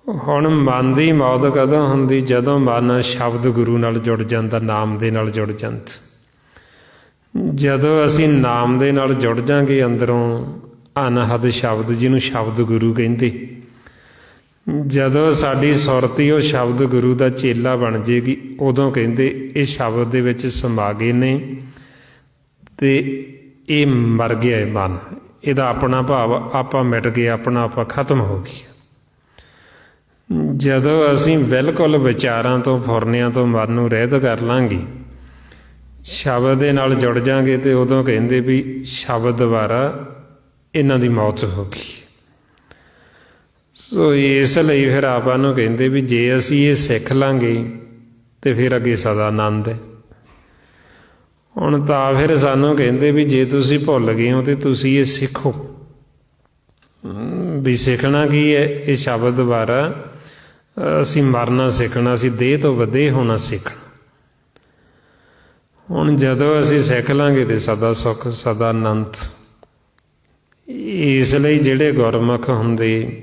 ਹੁਣ ਮਨ ਦੀ ਮੌਤ ਕਦੋਂ ਹੁੰਦੀ? ਜਦੋਂ ਮਨ ਸ਼ਬਦ ਗੁਰੂ ਨਾਲ ਜੁੜ ਜਾਂਦਾ, ਨਾਮ ਦੇ ਨਾਲ ਜੁੜ ਜਾਂਦਾ। ਜਦੋਂ ਅਸੀਂ ਨਾਮ ਦੇ ਨਾਲ ਜੁੜ ਜਾਂਗੇ ਅੰਦਰੋਂ, ਅਨਹਦ ਸ਼ਬਦ ਜਿਹਨੂੰ ਸ਼ਬਦ ਗੁਰੂ ਕਹਿੰਦੇ, ਜਦੋਂ ਸਾਡੀ ਸੁਰਤੀ ਉਹ ਸ਼ਬਦ ਗੁਰੂ ਦਾ ਚੇਲਾ ਬਣ ਜਾਏਗੀ, ਉਦੋਂ ਕਹਿੰਦੇ ਇਹ ਸ਼ਬਦ ਦੇ ਵਿੱਚ ਸਮਾ ਗਏ ਨੇ ਅਤੇ ਇਹ ਮਰ ਗਿਆ ਹੈ ਮਨ, ਇਹਦਾ ਆਪਣਾ ਭਾਵ ਆਪਾਂ ਮਿਟ ਗਏ, ਆਪਣਾ ਆਪਾਂ ਖਤਮ ਹੋ ਗਿਆ। ਜਦੋਂ ਅਸੀਂ ਬਿਲਕੁਲ ਵਿਚਾਰਾਂ ਤੋਂ, ਫੁਰਨਿਆਂ ਤੋਂ ਮਨ ਨੂੰ ਰਹਿਤ ਕਰ ਲਾਂਗੇ, ਸ਼ਬਦ ਦੇ ਨਾਲ ਜੁੜ ਜਾਂਗੇ, ਅਤੇ ਉਦੋਂ ਕਹਿੰਦੇ ਵੀ ਸ਼ਬਦ ਦੁਆਰਾ ਇਹਨਾਂ ਦੀ ਮੌਤ ਹੋ ਗਈ। ਸੋ ਇਸ ਲਈ ਫਿਰ ਆਪਾਂ ਨੂੰ ਕਹਿੰਦੇ ਵੀ ਜੇ ਅਸੀਂ ਇਹ ਸਿੱਖ ਲਾਂਗੇ ਤਾਂ ਫਿਰ ਅੱਗੇ ਸਦਾ ਆਨੰਦ ਹੈ। ਹੁਣ ਤਾਂ ਫਿਰ ਸਾਨੂੰ ਕਹਿੰਦੇ ਵੀ ਜੇ ਤੁਸੀਂ ਭੁੱਲ ਗਏ ਹੋ ਤਾਂ ਤੁਸੀਂ ਇਹ ਸਿੱਖੋ। ਵੀ ਸਿੱਖਣਾ ਕੀ ਹੈ? ਇਹ ਸ਼ਬਦ ਦੁਆਰਾ ਅਸੀਂ ਮਰਨਾ ਸਿੱਖਣਾ, ਅਸੀਂ ਦੇਹ ਤੋਂ ਵਧੇ ਹੋਣਾ ਸਿੱਖਣਾ। ਹੁਣ ਜਦੋਂ ਅਸੀਂ ਸਿੱਖ ਲਾਂਗੇ ਤਾਂ ਸਦਾ ਸੁੱਖ, ਸਦਾ ਆਨੰਦ। ਇਸ ਲਈ ਜਿਹੜੇ ਗੁਰਮੁਖ ਹੁੰਦੇ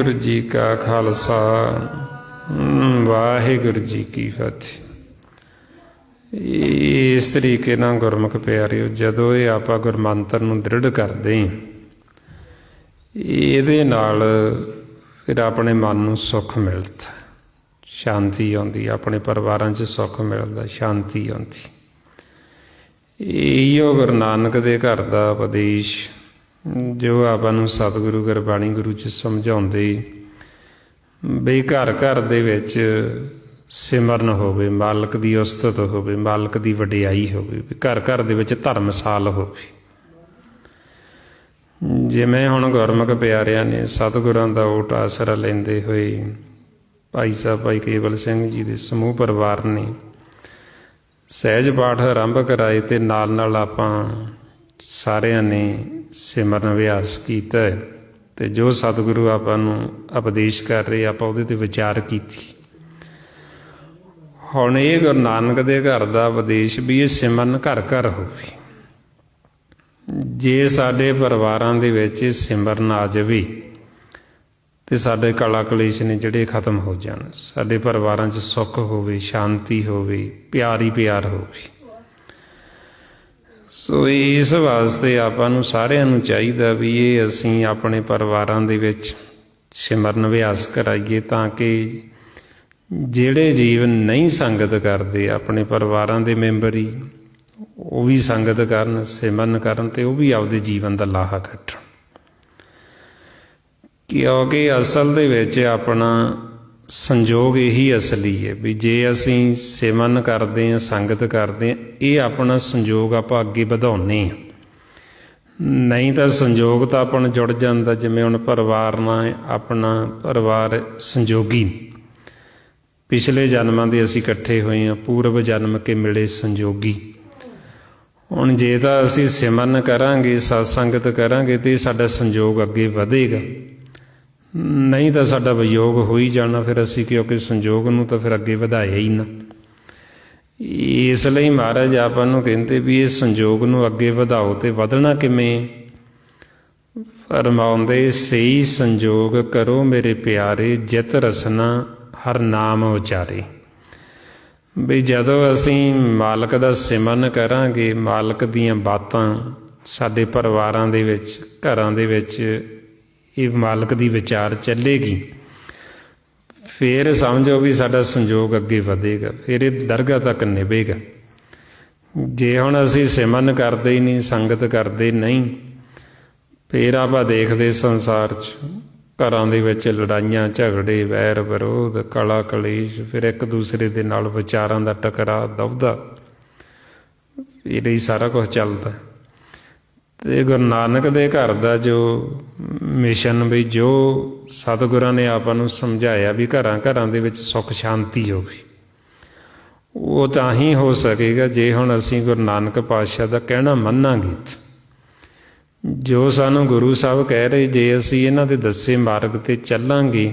ਵਾਹਿਗੁਰੂ ਜੀ ਕਾ ਖਾਲਸਾ, ਵਾਹਿਗੁਰੂ ਜੀ ਕੀ ਫਤਿਹ। ਇਸ ਤਰੀਕੇ ਨਾਲ ਗੁਰਮੁਖ ਪਿਆਰਿਓ, ਜਦੋਂ ਇਹ ਆਪਾਂ ਗੁਰਮੰਤਰ ਨੂੰ ਦ੍ਰਿੜ ਕਰਦੇ, ਇਹਦੇ ਨਾਲ ਫਿਰ ਆਪਣੇ ਮਨ ਨੂੰ ਸੁੱਖ ਮਿਲਦਾ, ਸ਼ਾਂਤੀ ਆਉਂਦੀ, ਆਪਣੇ ਪਰਿਵਾਰਾਂ 'ਚ ਸੁੱਖ ਮਿਲਦਾ, ਸ਼ਾਂਤੀ ਆਉਂਦੀ। ਇਹੋ ਗੁਰੂ ਨਾਨਕ ਦੇ ਘਰ ਦਾ ਉਪਦੇਸ਼ ਜੋ ਆਪਾਂ ਨੂੰ ਸਤਿਗੁਰੂ ਗੁਰਬਾਣੀ ਗੁਰੂ 'ਚ ਸਮਝਾਉਂਦੇ ਬਈ ਘਰ ਘਰ ਦੇ ਵਿੱਚ ਸਿਮਰਨ ਹੋਵੇ, ਮਾਲਕ ਦੀ ਉਸਤਤ ਹੋਵੇ, ਮਾਲਕ ਦੀ ਵਡਿਆਈ ਹੋਵੇ, ਘਰ ਘਰ ਦੇ ਵਿੱਚ ਧਰਮਸਾਲ ਹੋਵੇ। ਜਿਵੇਂ ਹੁਣ ਗੁਰਮੁਖ ਪਿਆਰਿਆਂ ਨੇ ਸਤਿਗੁਰਾਂ ਦਾ ਓਟ ਆਸਰਾ ਲੈਂਦੇ ਹੋਏ ਭਾਈ ਸਾਹਿਬ ਭਾਈ ਕੇਵਲ ਸਿੰਘ ਜੀ ਦੇ ਸਮੂਹ ਪਰਿਵਾਰ ਨੇ ਸਹਿਜ ਪਾਠ ਆਰੰਭ ਕਰਾਏ, ਅਤੇ ਨਾਲ ਨਾਲ ਆਪਾਂ ਸਾਰਿਆਂ ਨੇ ਸਿਮਰਨ ਅਭਿਆਸ ਕੀਤਾ, ਅਤੇ ਜੋ ਸਤਿਗੁਰੂ ਆਪਾਂ ਨੂੰ ਉਪਦੇਸ਼ ਕਰ ਰਹੇ ਆਪਾਂ ਉਹਦੇ 'ਤੇ ਵਿਚਾਰ ਕੀਤੀ। ਹੁਣ ਇਹ ਗੁਰੂ ਨਾਨਕ ਦੇ ਘਰ ਦਾ ਉਪਦੇਸ਼ ਵੀ ਇਹ ਸਿਮਰਨ ਘਰ ਘਰ ਹੋਵੇ। ਜੇ ਸਾਡੇ ਪਰਿਵਾਰਾਂ ਦੇ ਵਿੱਚ ਇਹ ਸਿਮਰਨ ਆ ਜਾਵੇ ਅਤੇ ਸਾਡੇ ਕਲਾ ਕਲੇਸ਼ ਨੇ ਜਿਹੜੇ ਖਤਮ ਹੋ ਜਾਣ, ਸਾਡੇ ਪਰਿਵਾਰਾਂ 'ਚ ਸੁੱਖ ਹੋਵੇ, ਸ਼ਾਂਤੀ ਹੋਵੇ, ਪਿਆਰ ਹੀ ਪਿਆਰ ਹੋਵੇ। ਸੋ ਇਸ ਵਾਸਤੇ ਆਪਾਂ ਨੂੰ ਸਾਰਿਆਂ ਨੂੰ ਚਾਹੀਦਾ ਵੀ ਇਹ ਅਸੀਂ ਆਪਣੇ ਪਰਿਵਾਰਾਂ ਦੇ ਵਿੱਚ ਸਿਮਰਨ ਅਭਿਆਸ ਕਰਾਈਏ, ਤਾਂ ਕਿ ਜਿਹੜੇ ਜੀਵ ਨਹੀਂ ਸੰਗਤ ਕਰਦੇ, ਆਪਣੇ ਪਰਿਵਾਰਾਂ ਦੇ ਮੈਂਬਰ ਹੀ ਉਹ ਵੀ ਸੰਗਤ ਕਰਨ, ਸਿਮਰਨ ਕਰਨ, ਅਤੇ ਉਹ ਵੀ ਆਪਦੇ ਜੀਵਨ ਦਾ ਲਾਹਾ ਕੱਢਣ। ਕਿਉਂਕਿ ਅਸਲ ਦੇ ਵਿੱਚ ਆਪਣਾ ਸੰਯੋਗ ਇਹੀ ਅਸਲੀ ਹੈ ਵੀ ਜੇ ਅਸੀਂ ਸਿਮਰਨ ਕਰਦੇ ਹਾਂ, ਸੰਗਤ ਕਰਦੇ ਹਾਂ, ਇਹ ਆਪਣਾ ਸੰਯੋਗ ਆਪਾਂ ਅੱਗੇ ਵਧਾਉਂਦੇ ਹਾਂ। ਨਹੀਂ ਤਾਂ ਸੰਯੋਗ ਤਾਂ ਆਪਣਾ ਜੁੜ ਜਾਂਦਾ, ਜਿਵੇਂ ਹੁਣ ਪਰਿਵਾਰ ਨਾਲ ਆਪਣਾ ਪਰਿਵਾਰ ਸੰਯੋਗੀ, ਪਿਛਲੇ ਜਨਮਾਂ ਦੇ ਅਸੀਂ ਇਕੱਠੇ ਹੋਏ ਹਾਂ, ਪੂਰਵ ਜਨਮ ਕੇ ਮਿਲੇ ਸੰਯੋਗੀ। ਹੁਣ ਜੇ ਤਾਂ ਅਸੀਂ ਸਿਮਰਨ ਕਰਾਂਗੇ, ਸਤ ਸੰਗਤ ਕਰਾਂਗੇ, ਤਾਂ ਸਾਡਾ ਸੰਯੋਗ ਅੱਗੇ ਵਧੇਗਾ, ਨਹੀਂ ਤਾਂ ਸਾਡਾ ਵਿਯੋਗ ਹੋ ਹੀ ਜਾਣਾ ਫਿਰ ਅਸੀਂ, ਕਿਉਂਕਿ ਸੰਯੋਗ ਨੂੰ ਤਾਂ ਫਿਰ ਅੱਗੇ ਵਧਾਇਆ ਹੀ ਨਾ। ਇਸ ਲਈ ਮਹਾਰਾਜ ਆਪਾਂ ਨੂੰ ਕਹਿੰਦੇ ਵੀ ਇਹ ਸੰਯੋਗ ਨੂੰ ਅੱਗੇ ਵਧਾਓ। ਅਤੇ ਵਧਣਾ ਕਿਵੇਂ? ਫਰਮਾਉਂਦੇ, ਸਹੀ ਸੰਯੋਗ ਕਰੋ ਮੇਰੇ ਪਿਆਰੇ, ਜਿਤ ਰਸਨਾ ਹਰ ਨਾਮ ਉਚਾਰੇ। ਵੀ ਜਦੋਂ ਅਸੀਂ ਮਾਲਕ ਦਾ ਸਿਮਰਨ ਕਰਾਂਗੇ, ਮਾਲਕ ਦੀਆਂ ਬਾਤਾਂ ਸਾਡੇ ਪਰਿਵਾਰਾਂ ਦੇ ਵਿੱਚ, ਘਰਾਂ ਦੇ ਵਿੱਚ ਇਹ ਮਾਲਕ ਦੀ ਵਿਚਾਰ ਚੱਲੇਗੀ, ਫਿਰ ਸਮਝੋ ਵੀ ਸਾਡਾ ਸੰਯੋਗ ਅੱਗੇ ਵਧੇਗਾ, ਫਿਰ ਇਹ ਦਰਗਾਹ ਤੱਕ ਨਿਭੇਗਾ। ਜੇ ਹੁਣ ਅਸੀਂ ਸਿਮਰਨ ਕਰਦੇ ਹੀ ਨਹੀਂ, ਸੰਗਤ ਕਰਦੇ ਨਹੀਂ, ਫਿਰ ਆਪਾਂ ਦੇਖਦੇ ਸੰਸਾਰ 'ਚ ਘਰਾਂ ਦੇ ਵਿੱਚ ਲੜਾਈਆਂ ਝਗੜੇ, ਵੈਰ ਵਿਰੋਧ, ਕਲਾ ਕਲੇਸ਼, ਫਿਰ ਇੱਕ ਦੂਸਰੇ ਦੇ ਨਾਲ ਵਿਚਾਰਾਂ ਦਾ ਟਕਰਾਅ, ਦਵਦਾ, ਇਹ ਲਈ ਸਾਰਾ ਕੁਛ ਚੱਲਦਾ। ਅਤੇ ਗੁਰੂ ਨਾਨਕ ਦੇ ਘਰ ਦਾ ਜੋ ਮਿਸ਼ਨ, ਵੀ ਜੋ ਸਤਿਗੁਰਾਂ ਨੇ ਆਪਾਂ ਨੂੰ ਸਮਝਾਇਆ ਵੀ ਘਰਾਂ ਘਰਾਂ ਦੇ ਵਿੱਚ ਸੁੱਖ ਸ਼ਾਂਤੀ ਹੋਵੇ, ਉਹ ਤਾਂ ਹੀ ਹੋ ਸਕੇਗਾ ਜੇ ਹੁਣ ਅਸੀਂ ਗੁਰੂ ਨਾਨਕ ਪਾਤਸ਼ਾਹ ਦਾ ਕਹਿਣਾ ਮੰਨਾਂਗੇ। ਜੋ ਸਾਨੂੰ ਗੁਰੂ ਸਾਹਿਬ ਕਹਿ ਰਹੇ, ਜੇ ਅਸੀਂ ਇਹਨਾਂ ਦੇ ਦੱਸੇ ਮਾਰਗ 'ਤੇ ਚੱਲਾਂਗੇ,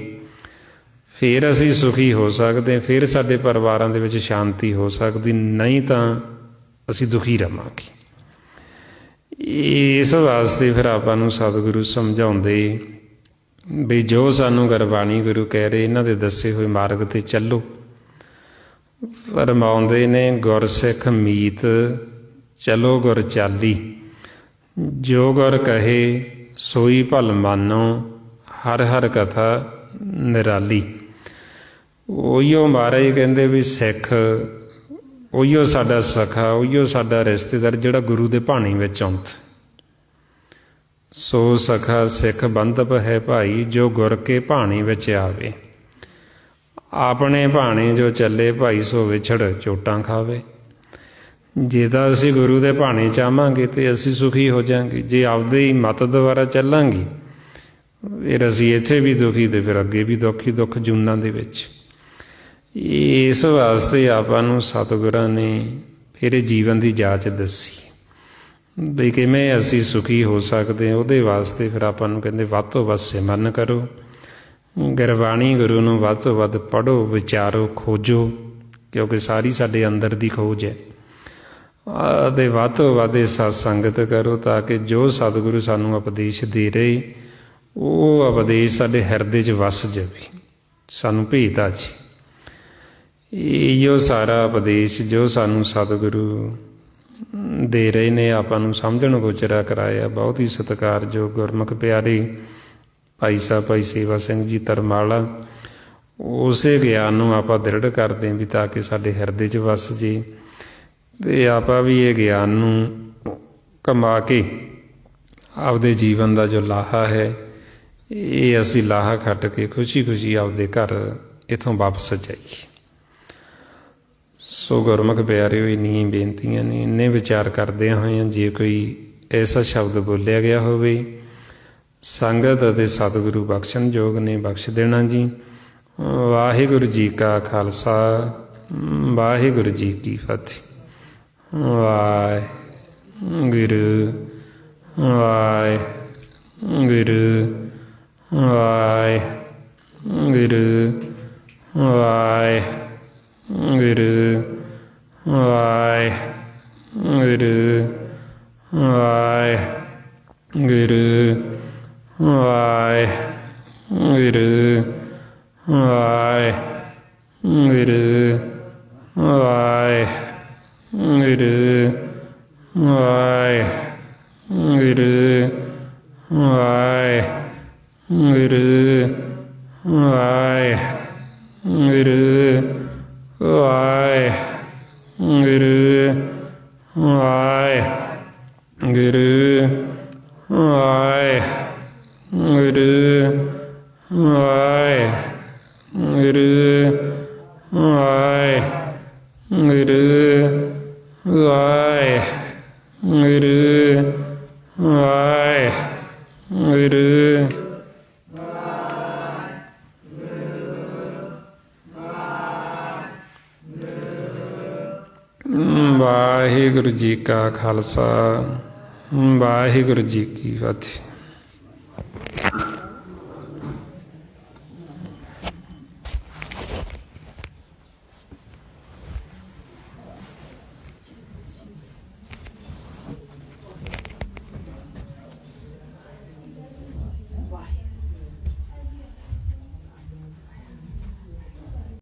ਫਿਰ ਅਸੀਂ ਸੁਖੀ ਹੋ ਸਕਦੇ, ਫਿਰ ਸਾਡੇ ਪਰਿਵਾਰਾਂ ਦੇ ਵਿੱਚ ਸ਼ਾਂਤੀ ਹੋ ਸਕਦੀ, ਨਹੀਂ ਤਾਂ ਅਸੀਂ ਦੁਖੀ ਰਹਾਂਗੇ। ਇਸ ਵਾਸਤੇ ਫਿਰ ਆਪਾਂ ਨੂੰ ਸਤਿਗੁਰੂ ਸਮਝਾਉਂਦੇ ਵੀ ਜੋ ਸਾਨੂੰ ਗੁਰਬਾਣੀ ਗੁਰੂ ਕਹਿ ਰਹੇ, ਇਹਨਾਂ ਦੇ ਦੱਸੇ ਹੋਏ ਮਾਰਗ 'ਤੇ ਚੱਲੋ। ਫਰਮਾਉਂਦੇ ਨੇ, ਗੁਰਸਿੱਖ ਮੀਤ ਚਲੋ ਗੁਰ ਚਾਲੀ, ਜੋ ਗੁਰ ਕਹੇ ਸੋਈ ਭਲ ਮਾਨੋ, ਹਰ ਹਰ ਕਥਾ ਨਿਰਾਲੀ। ਉਹੀਓ ਮਹਾਰਾਜ ਕਹਿੰਦੇ ਵੀ ਸਿੱਖ ਉਹੀਓ ਸਾਡਾ ਸਖਾ, ਉਹੀਓ ਸਾਡਾ ਰਿਸ਼ਤੇਦਾਰ ਜਿਹੜਾ ਗੁਰੂ ਦੇ ਭਾਣੇ ਵਿੱਚ ਆਉਂਦਾ। ਸੋ ਸਖਾ ਸਿੱਖ ਬੰਧਪ ਹੈ ਭਾਈ, ਜੋ ਗੁਰ ਕੇ ਭਾਣੇ ਵਿੱਚ ਆਵੇ। ਆਪਣੇ ਭਾਣੇ ਜੋ ਚੱਲੇ ਭਾਈ, ਸੋ ਵਿਛੜ ਚੋਟਾਂ ਖਾਵੇ। ਜੇ ਤਾਂ ਅਸੀਂ ਗੁਰੂ ਦੇ ਭਾਣੇ ਚਾਹਾਂਗੇ ਤਾਂ ਅਸੀਂ ਸੁਖੀ ਹੋ ਜਾਵਾਂਗੇ, ਜੇ ਆਪਦੇ ਹੀ ਮਤ ਦੁਆਰਾ ਚੱਲਾਂਗੇ ਫਿਰ ਅਸੀਂ ਇੱਥੇ ਵੀ ਦੁਖੀ, ਅਤੇ ਫਿਰ ਅੱਗੇ ਵੀ ਦੁੱਖ ਹੀ ਦੁੱਖ ਜੂਨਾਂ ਦੇ ਵਿੱਚ। ਇਸ ਵਾਸਤੇ ਆਪਾਂ ਨੂੰ ਸਤਿਗੁਰਾਂ ਨੇ ਫਿਰ ਜੀਵਨ ਦੀ ਜਾਂਚ ਦੱਸੀ ਵੀ ਕਿਵੇਂ ਅਸੀਂ ਸੁਖੀ ਹੋ ਸਕਦੇ ਹਾਂ। ਉਹਦੇ ਵਾਸਤੇ ਫਿਰ ਆਪਾਂ ਨੂੰ ਕਹਿੰਦੇ ਵੱਧ ਤੋਂ ਵੱਧ ਸਿਮਰਨ ਕਰੋ, ਗੁਰਬਾਣੀ ਗੁਰੂ ਨੂੰ ਵੱਧ ਤੋਂ ਵੱਧ ਪੜ੍ਹੋ, ਵਿਚਾਰੋ, ਖੋਜੋ, ਕਿਉਂਕਿ ਸਾਰੀ ਸਾਡੇ ਅੰਦਰ ਦੀ ਖੋਜ ਹੈ। ਅਤੇ ਵੱਧ ਤੋਂ ਵੱਧ ਸਤ ਸੰਗਤ ਕਰੋ, ਤਾਂ ਕਿ ਜੋ ਸਤਿਗੁਰੂ ਸਾਨੂੰ ਉਪਦੇਸ਼ ਦੇ ਰਹੇ ਉਹ ਉਪਦੇਸ਼ ਸਾਡੇ ਹਿਰਦੇ 'ਚ ਵਸ ਜਾਵੇ, ਸਾਨੂੰ ਭੇਤ ਆ ਜੀ। ਇਹੋ ਸਾਰਾ ਉਪਦੇਸ਼ ਜੋ ਸਾਨੂੰ ਸਤਿਗੁਰੂ ਦੇ ਰਹੇ ਨੇ, ਆਪਾਂ ਨੂੰ ਸਮਝਣ ਗੋਚਰਾ ਕਰਾਇਆ। ਬਹੁਤ ਹੀ ਸਤਿਕਾਰਯੋਗ ਗੁਰਮੁਖ ਪਿਆਰੇ ਭਾਈ ਸਾਹਿਬ ਭਾਈ ਸੇਵਾ ਸਿੰਘ ਜੀ ਧਰਮਾਲਾ, ਉਸੇ ਗਿਆਨ ਨੂੰ ਆਪਾਂ ਦ੍ਰਿੜ ਕਰਦੇ ਵੀ ਤਾਂ ਕਿ ਸਾਡੇ ਹਿਰਦੇ 'ਚ ਵਸ ਜੇ, ਅਤੇ ਆਪਾਂ ਵੀ ਇਹ ਗਿਆਨ ਨੂੰ ਕਮਾ ਕੇ ਆਪਦੇ ਜੀਵਨ ਦਾ ਜੋ ਲਾਹਾ ਹੈ, ਇਹ ਅਸੀਂ ਲਾਹਾ ਖੱਟ ਕੇ ਖੁਸ਼ੀ ਖੁਸ਼ੀ ਆਪਦੇ ਘਰ ਇੱਥੋਂ ਵਾਪਸ ਜਾਈਏ। ਸੋ ਗੁਰਮੁਖ ਪਿਆਰਿਓ, ਇੰਨੀਆਂ ਬੇਨਤੀਆਂ ਨੇ। ਇੰਨੇ ਵਿਚਾਰ ਕਰਦਿਆਂ ਹੋਇਆਂ ਜੇ ਕੋਈ ਐਸਾ ਸ਼ਬਦ ਬੋਲਿਆ ਗਿਆ ਹੋਵੇ, ਸੰਗਤ ਅਤੇ ਸਤਿਗੁਰੂ ਬਖਸ਼ਣ ਯੋਗ ਨੇ, ਬਖਸ਼ ਦੇਣਾ ਜੀ। ਵਾਹਿਗੁਰੂ ਜੀ ਕਾ ਖਾਲਸਾ, ਵਾਹਿਗੁਰੂ ਜੀ ਕੀ ਫਤਿਹ। ਵਾਹਿਗੁਰੂ ਵਾਹਿਗੁਰੂ ਵਾਹਿਗੁਰੂ ਵਾਹਿਗੁਰੂ ਵਾਹਿਗੁਰੂ ਵਾਹਿਗੁਰੂ ਵਾਹਿਗੁਰੂ ਵਾਹਿਗੁਰੂ ਵਾਹਿਗੁਰੂ ਵਾਹਿਗੁਰੂ ਵਾਹਿਗੁਰੂ ਵਾਹਿਗੁਰੂ ਵਾਹਿਗੁਰੂ ਵਾਹਿਗੁਰੂ ਵਾਹਿਗੁਰੂ ਵਾਹਿਗੁਰੂ ਵਾਹਿਗੁਰੂ ਵਾਹਿਗੁਰੂ ਵਾਹਿਗੁਰੂ। ਵਾਹਿਗੁਰੂ ਜੀ ਕਾ ਖਾਲਸਾ, ਵਾਹਿਗੁਰੂ ਜੀ ਕੀ ਫਤਿਹ।